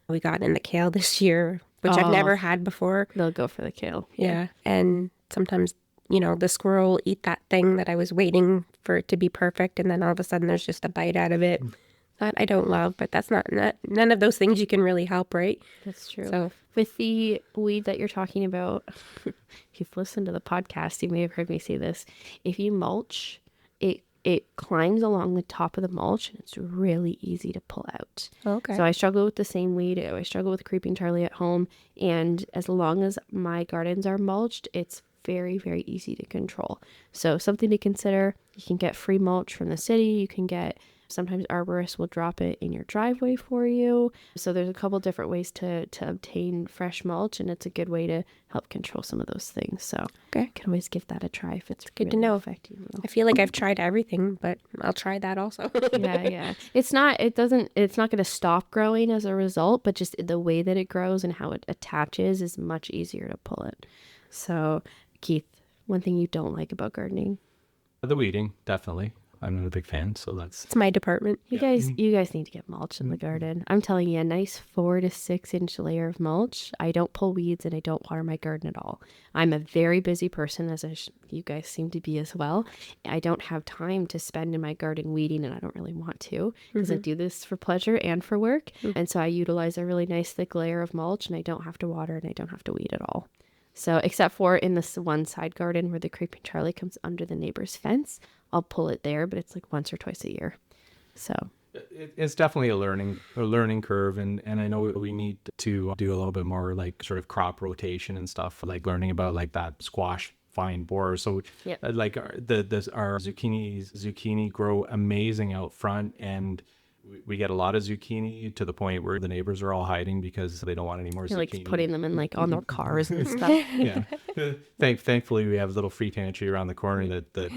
we got in the kale this year, which I've never had before. They'll go for the kale. Yeah. And sometimes, the squirrel will eat that thing that I was waiting for it to be perfect. And then all of a sudden there's just a bite out of it. That I don't love, but that's none of those things you can really help, right? That's true. So with the weed that you're talking about, if you've listened to the podcast, you may have heard me say this. If you mulch, it climbs along the top of the mulch and it's really easy to pull out. okay. So I struggle with the same weed. I struggle with creeping Charlie at home. And as long as my gardens are mulched, it's very, very easy to control. So something to consider. You can get free mulch from the city. You can get, sometimes arborists will drop it in your driveway for you. So there's a couple different ways to obtain fresh mulch, and it's a good way to help control some of those things. So Okay. you can always give that a try if it's good to really know. affecting you. I feel like I've tried everything, but I'll try that also. Yeah. It's not going to stop growing as a result, but just the way that it grows and how it attaches is much easier to pull it. So Keith, one thing you don't like about gardening? The weeding, definitely. I'm not a big fan. So It's my department. You guys need to get mulch in the garden. I'm telling you, a nice 4 to 6 inch layer of mulch. I don't pull weeds and I don't water my garden at all. I'm a very busy person, as you guys seem to be as well. I don't have time to spend in my garden weeding, and I don't really want to because I do this for pleasure and for work. And so I utilize a really nice thick layer of mulch, and I don't have to water and I don't have to weed at all. So except for in this one side garden where the creeping Charlie comes under the neighbor's fence, I'll pull it there, but it's like once or twice a year. So it's definitely a learning curve, and I know we need to do a little bit more like sort of crop rotation and stuff, like learning about like that squash vine borer. So like our zucchini grow amazing out front, and we get a lot of zucchini to the point where the neighbors are all hiding because they don't want any more zucchini. Like putting them in like on their cars and stuff. Yeah. Thankfully, we have a little free pantry around the corner that the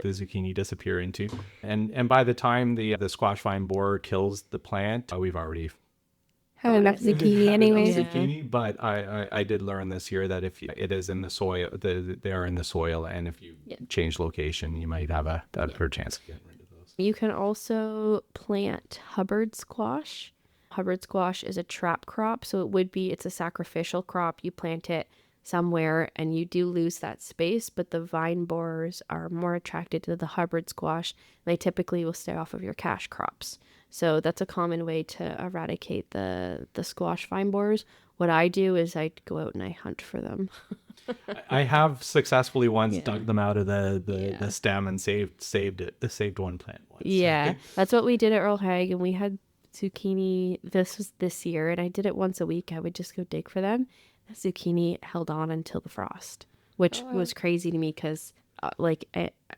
zucchini disappear into. And by the time the squash vine borer kills the plant, we've already Have enough zucchini anyways. zucchini. But I did learn this year that if it is in the soil, they are in the soil, and if you change location, you might have a better chance of getting rid of those. You can also plant Hubbard squash. Hubbard squash is a trap crop, so it's a sacrificial crop. You plant it somewhere and you do lose that space, but the vine borers are more attracted to the Hubbard squash. They typically will stay off of your cash crops. So that's a common way to eradicate the squash vine borers. What I do is I go out and I hunt for them. I have successfully once dug them out of the stem and saved one plant once. Yeah, that's what we did at Earl Haig, and we had zucchini. This was this year, and I did it once a week. I would just go dig for them. The zucchini held on until the frost, which was crazy to me because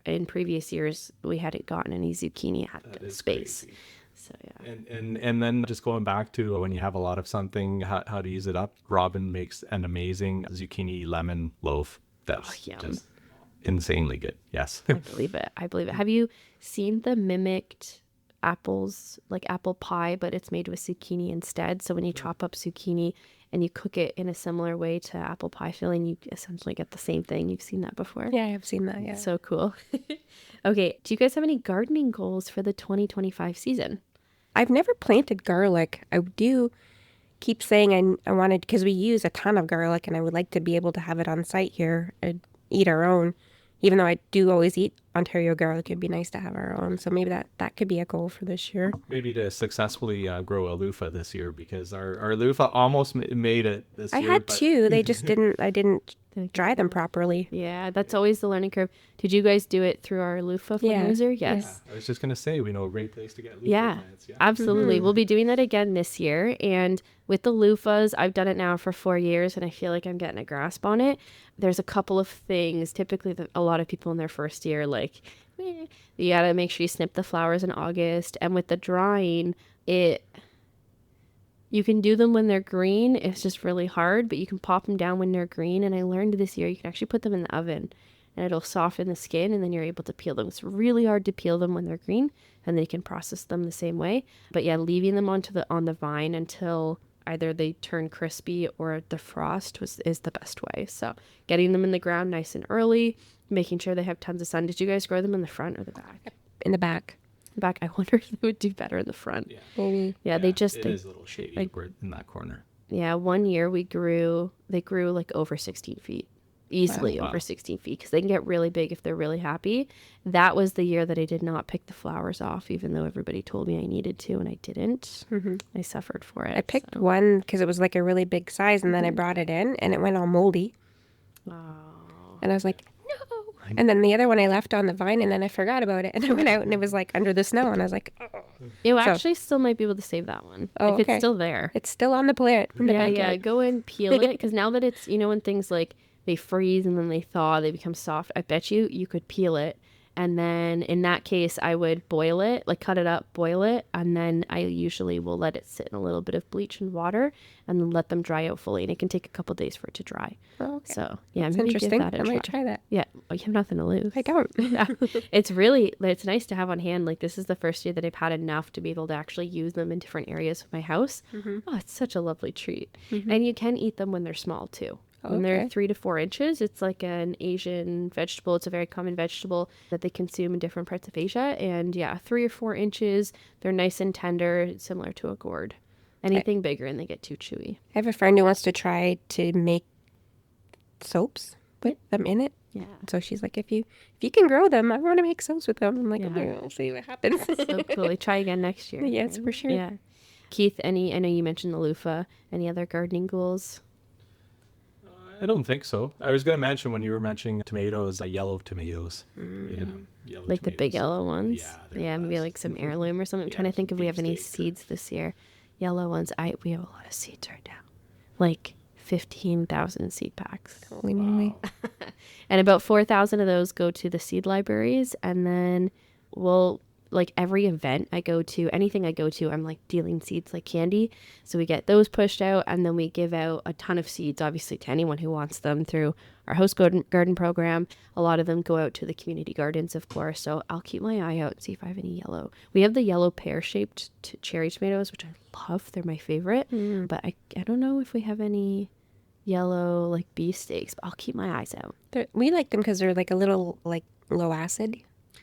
in previous years we hadn't gotten any zucchini at the space. Crazy. So yeah. And then just going back to when you have a lot of something, how to use it up. Robyn makes an amazing zucchini lemon loaf that's just insanely good. Yes. I believe it. Have you seen the mimicked apples, like apple pie, but it's made with zucchini instead? So when you chop up zucchini and you cook it in a similar way to apple pie filling, you essentially get the same thing. You've seen that before? Yeah, I have seen that, yeah. So cool. Okay, do you guys have any gardening goals for the 2025 season? I've never planted garlic. I do keep saying I wanted, because we use a ton of garlic and I would like to be able to have it on site here and eat our own. Even though I do always eat Ontario garlic, it'd be nice to have our own. So maybe that could be a goal for this year. Maybe to successfully grow a loofah this year, because our loofah almost made it this year. I had two. They just didn't. I didn't dry them properly. Yeah, that's always the learning curve. Did you guys do it through our loofah fundraiser? Yes. Yeah, I was just going to say, we know a great place to get loofah plants. Yeah, absolutely. We'll be doing that again this year. And with the loofahs, I've done it now for 4 years, and I feel like I'm getting a grasp on it. There's a couple of things, typically a lot of people in their first year, like, you got to make sure you snip the flowers in August. And with the drying, you can do them when they're green. It's just really hard, but you can pop them down when they're green. And I learned this year you can actually put them in the oven and it'll soften the skin, and then you're able to peel them. It's really hard to peel them when they're green, and then you can process them the same way. But yeah, leaving them on the vine until either they turn crispy or the frost is the best way. So getting them in the ground nice and early, making sure they have tons of sun. Did you guys grow them in the front or the back? In the back. Back. I wonder if they would do better in the front. Yeah. Maybe. Yeah, it is a little shady in that corner. Yeah, 1 year they grew like over 16 feet. Easily over 16 feet, because they can get really big if they're really happy. That was the year that I did not pick the flowers off, even though everybody told me I needed to, and I didn't. I suffered for it. I picked one because it was like a really big size, and then I brought it in and it went all moldy. Oh. And I was like, no. And then the other one I left on the vine, and then I forgot about it, and I went out and it was like under the snow, and I was like, oh. You actually still might be able to save that one. Oh, if it's still there. It's still on the plant from the backyard. Yeah, go and peel it, because now that it's, when things like they freeze and then they thaw, they become soft. I bet you could peel it. And then in that case, I would boil it, like cut it up, boil it. And then I usually will let it sit in a little bit of bleach and water and then let them dry out fully. And it can take a couple days for it to dry. Oh, okay. So yeah, that's maybe interesting. give that a I might try that. Yeah. Well, you have nothing to lose. I don't. Yeah. It's nice to have on hand. Like, this is the first year that I've had enough to be able to actually use them in different areas of my house. Oh, it's such a lovely treat. And you can eat them when they're small too. When they're Okay. 3 to 4 inches, it's like an Asian vegetable. It's a very common vegetable that they consume in different parts of Asia. And yeah, 3 or 4 inches, they're nice and tender, similar to a gourd. Anything bigger and they get too chewy. I have a friend who wants to try to make soaps with them in it. Yeah. So she's like, if you can grow them, I want to make soaps with them. I'm like, Yeah. okay, we'll see what happens. So cool. Try again next year. Yes, for sure. Yeah. Keith, I know you mentioned the loofah. Any other gardening goals? I don't think so. I was going to mention when you were mentioning tomatoes, yellow tomatoes. Yellow Like the big tomatoes. yellow ones? Yeah, they're Yeah, the maybe best. like some heirloom or something. I'm trying to Yeah, think if we have any beefsteak. seeds this year. Yellow ones. We have a lot of seeds right now. Like 15,000 seed packs. Holy moly. And about 4,000 of those go to the seed libraries. And then like every event I go to, anything I go to, I'm like dealing seeds like candy. So we get those pushed out and then we give out a ton of seeds, obviously, to anyone who wants them through our house garden program. A lot of them go out to the community gardens, of course. So I'll keep my eye out and see if I have any yellow. We have the yellow pear-shaped cherry tomatoes, which I love. They're my favorite. But I don't know if we have any yellow like beefsteaks, but I'll keep my eyes out. We like them because they're like a little like low acid,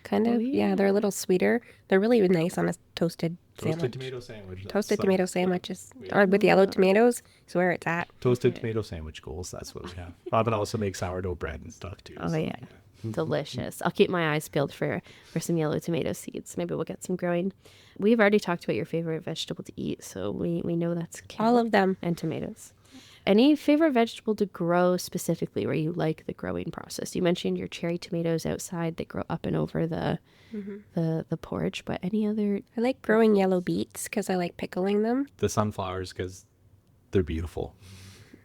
kind of. Yeah, they're a little sweeter. They're really nice on a toasted Toasted sandwich. tomato sandwich. Toasted That's, tomato sandwiches. Or with yellow tomatoes is where it's at. Toasted tomato sandwich goals. That's what we have. Robin also makes sourdough bread and stuff too. Oh yeah. Delicious. I'll keep my eyes peeled for some yellow tomato seeds. Maybe we'll get some growing. We've already talked about your favorite vegetable to eat, so we know that's All of them. and tomatoes. Any favorite vegetable to grow specifically where you like the growing process? You mentioned your cherry tomatoes outside. They grow up and over the porch, but any other? I like growing yellow beets because I like pickling them. The sunflowers because they're beautiful.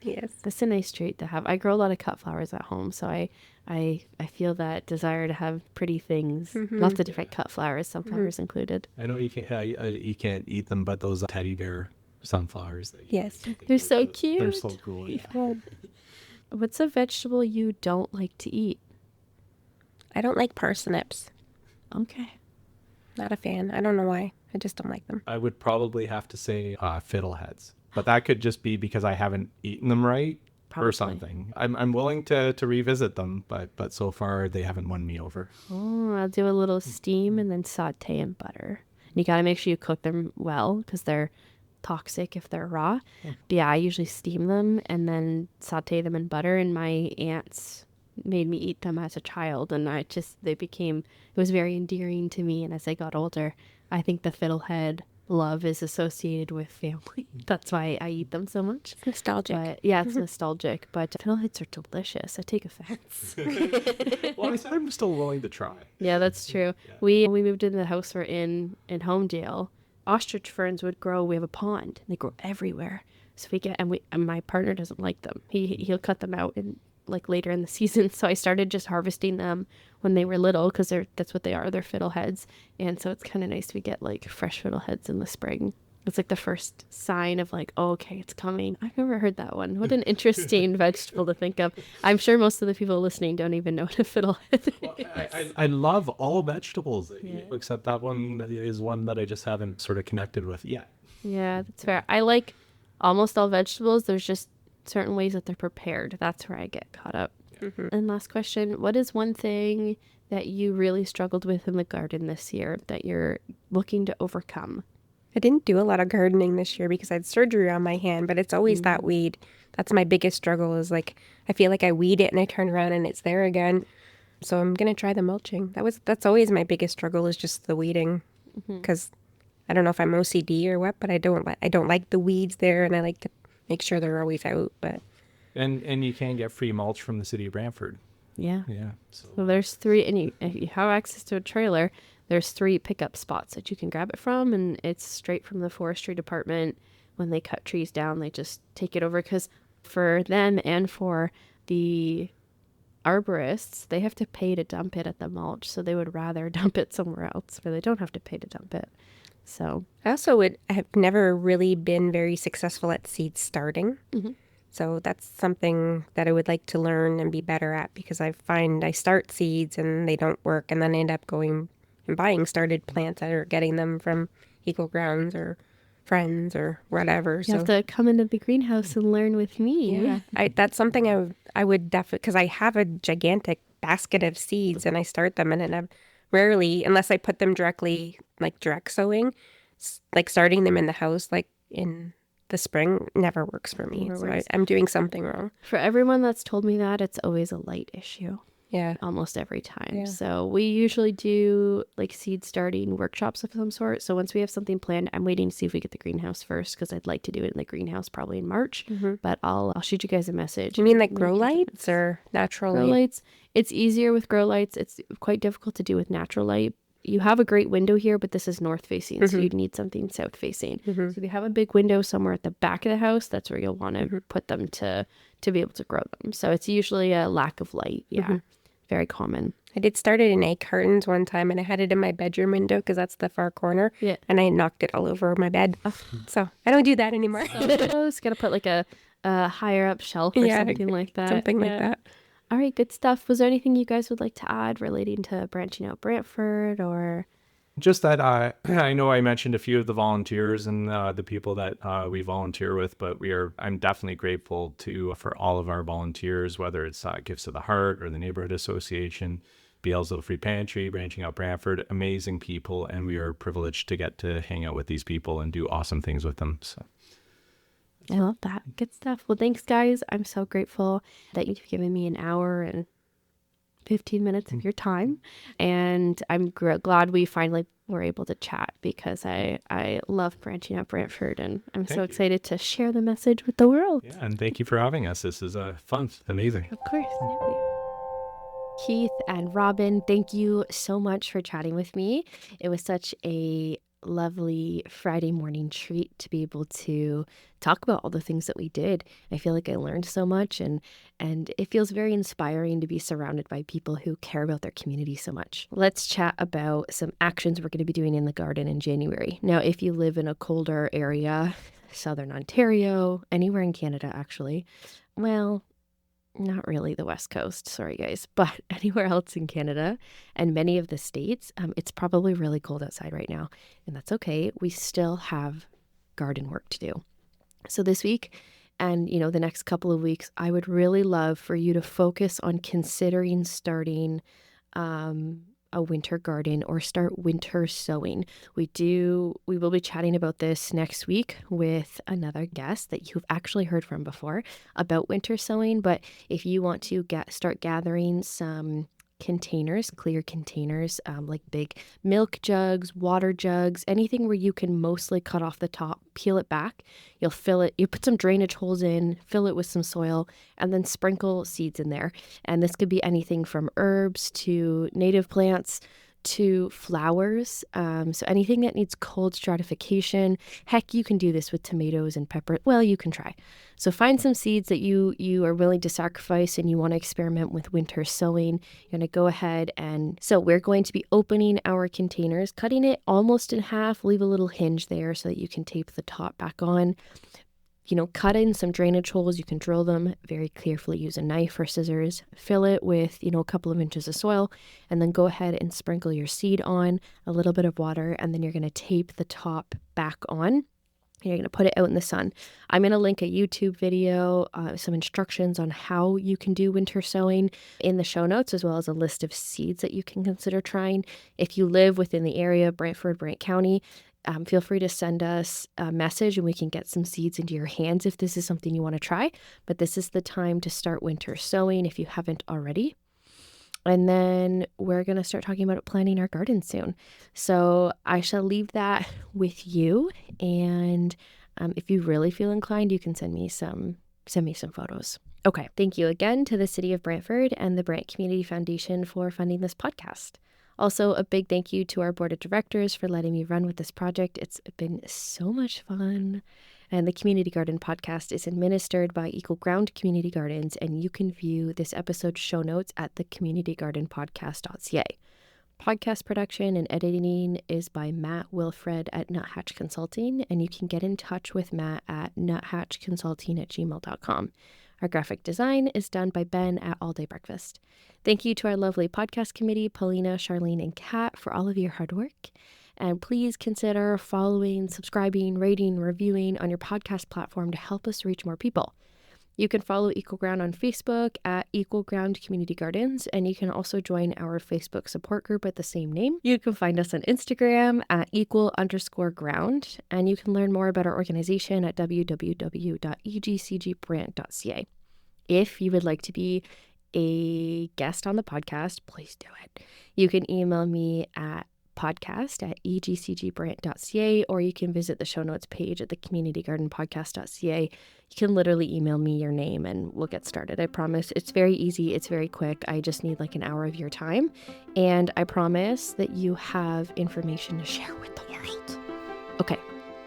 Yes. That's a nice trait to have. I grow a lot of cut flowers at home, so I feel that desire to have pretty things. Lots of different cut flowers, sunflowers included. I know you can't eat them, but those teddy bear sunflowers. Yes. They're so They're cute. so cool. Yeah. Well, What's a vegetable you don't like to eat? I don't like parsnips. Okay. Not a fan. I don't know why. I just don't like them. I would probably have to say fiddleheads, but that could just be because I haven't eaten them right Probably. or something. I'm willing to revisit them, but so far they haven't won me over. Oh, I'll do a little steam and then saute in butter. And you got to make sure you cook them well because they're toxic if they're raw. But yeah, I usually steam them and then saute them in butter. And my aunts made me eat them as a child, and it was very endearing to me. And as I got older, I think the fiddlehead love is associated with family. That's why I eat them so much. It's nostalgic. But yeah, it's nostalgic. But fiddleheads are delicious. I take offense. Well, I said I'm still willing to try. Yeah, that's true. We moved into the house we're in Homedale. Ostrich ferns would grow. We have a pond. They grow everywhere. So and my partner doesn't like them. He'll cut them out like later in the season. So I started just harvesting them when they were little because that's what they are. They're fiddleheads. And so it's kind of nice we get like fresh fiddleheads in the spring. It's like the first sign of like, oh, okay, it's coming. I've never heard that one. What an interesting vegetable to think of. I'm sure most of the people listening don't even know what a fiddlehead is. I love all vegetables except that one is one that I just haven't sort of connected with yet. Yeah, that's fair. I like almost all vegetables. There's just certain ways that they're prepared. That's where I get caught up. And last question, what is one thing that you really struggled with in the garden this year that you're looking to overcome? I didn't do a lot of gardening this year because I had surgery on my hand, but it's always that weed. That's my biggest struggle is like, I feel like I weed it and I turn around and it's there again. So I'm going to try the mulching. That's always my biggest struggle is just the weeding because I don't know if I'm OCD or what, but I don't like the weeds there and I like to make sure they're always out. But And you can get free mulch from the City of Brantford. Yeah. Yeah. So So there's 3, and if you have access to a trailer, there's 3 pickup spots that you can grab it from, and it's straight from the forestry department. When they cut trees down, they just take it over because for them and for the arborists, they have to pay to dump it at the mulch, so they would rather dump it somewhere else where they don't have to pay to dump it. So I also have never really been very successful at seed starting. So that's something that I would like to learn and be better at because I find I start seeds and they don't work and then I end up going and buying started plants or getting them from Equal Grounds or friends or whatever. You have to come into the greenhouse and learn with me. Yeah, that's something I would definitely, because I have a gigantic basket of seeds and I start them and then I'm rarely, unless I put them directly, like direct sowing, like starting them in the house, like in the spring, never works for me. Never So works. I'm doing something wrong. For everyone that's told me that, it's always a light issue. Yeah. Almost every time. Yeah. So we usually do like seed starting workshops of some sort. So once we have something planned, I'm waiting to see if we get the greenhouse first because I'd like to do it in the greenhouse probably in March. But I'll shoot you guys a message. You mean like grow lights or natural Grow light? lights? It's easier with grow lights. It's quite difficult to do with natural light. You have a great window here, but this is north facing, so you'd need something south facing. So if you have a big window somewhere at the back of the house, that's where you'll want to put them to be able to grow them. So it's usually a lack of light. Yeah. Very common. I did start it in egg cartons one time and I had it in my bedroom window because that's the far corner. Yeah. And I knocked it all over my bed. So I don't do that anymore. Those got to put like a higher up shelf or something like that. Something like that. All right, good stuff. Was there anything you guys would like to add relating to Branching Out Brantford or? Just that I know I mentioned a few of the volunteers and the people that we volunteer with, but I'm definitely grateful for all of our volunteers, whether it's Gifts of the Heart or the Neighborhood Association, BL's Little Free Pantry, Branching Out Brantford, amazing people, and we are privileged to get to hang out with these people and do awesome things with them. So. I love that. Good stuff. Well, thanks, guys. I'm so grateful that you've given me an hour and 15 minutes of your time. And I'm glad we finally were able to chat because I love Branching Out Brantford and I'm so excited to share the message with the world. Yeah, and thank you for having us. This is fun, amazing. Of course. Keith and Robyn, thank you so much for chatting with me. It was such a lovely Friday morning treat to be able to talk about all the things that we did. I feel like I learned so much and it feels very inspiring to be surrounded by people who care about their community so much. Let's chat about some actions we're going to be doing in the garden in January. Now, if you live in a colder area, Southern Ontario, anywhere in Canada actually, well, not really the West Coast, sorry guys, but anywhere else in Canada and many of the states, it's probably really cold outside right now, and that's okay. We still have garden work to do. So this week and, the next couple of weeks, I would really love for you to focus on considering starting a winter garden or start winter sowing. We will be chatting about this next week with another guest that you've actually heard from before about winter sowing. But if you want to start gathering some containers, clear containers, like big milk jugs, water jugs, anything where you can mostly cut off the top, peel it back. You'll fill it, you put some drainage holes in, fill it with some soil, and then sprinkle seeds in there. And this could be anything from herbs to native plants to flowers. So anything that needs cold stratification. Heck, you can do this with tomatoes and pepper. Well, you can try. So find some seeds that you are willing to sacrifice and you want to experiment with winter sowing. You're going to go ahead so we're going to be opening our containers, cutting it almost in half, leave a little hinge there so that you can tape the top back on. Cut in some drainage holes. You can drill them very carefully, use a knife or scissors, fill it with, a couple of inches of soil, and then go ahead and sprinkle your seed on, a little bit of water, and then you're going to tape the top back on. You're going to put it out in the sun. I'm going to link a YouTube video, some instructions on how you can do winter sowing in the show notes, as well as a list of seeds that you can consider trying. If you live within the area, Brantford, Brant County, feel free to send us a message and we can get some seeds into your hands if this is something you want to try. But this is the time to start winter sowing if you haven't already. And then we're going to start talking about planting our garden soon. So I shall leave that with you. And if you really feel inclined, you can send me some photos. Okay. Thank you again to the City of Brantford and the Brant Community Foundation for funding this podcast. Also, a big thank you to our board of directors for letting me run with this project. It's been so much fun. And the Community Garden podcast is administered by Equal Ground Community Gardens, and you can view this episode's show notes at thecommunitygardenpodcast.ca. Podcast production and editing is by Matt Wilfred at Nuthatch Consulting, and you can get in touch with Matt at nuthatchconsulting@gmail.com. Our graphic design is done by Ben at All Day Breakfast. Thank you to our lovely podcast committee, Paulina, Charlene, and Kat, for all of your hard work. And please consider following, subscribing, rating, reviewing on your podcast platform to help us reach more people. You can follow Equal Ground on Facebook at Equal Ground Community Gardens, and you can also join our Facebook support group at the same name. You can find us on Instagram at equal_ground, and you can learn more about our organization at www.egcgbrant.ca. If you would like to be a guest on the podcast, please do it. You can email me at podcast@egcgbrant.ca, or you can visit the show notes page at the communitygardenpodcast.ca. You can literally email me your name and we'll get started. I promise it's very easy. It's very quick. I just need like an hour of your time. And I promise that you have information to share with the world. Okay,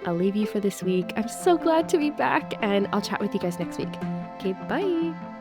I'll leave you for this week. I'm so glad to be back, and I'll chat with you guys next week. Okay, bye.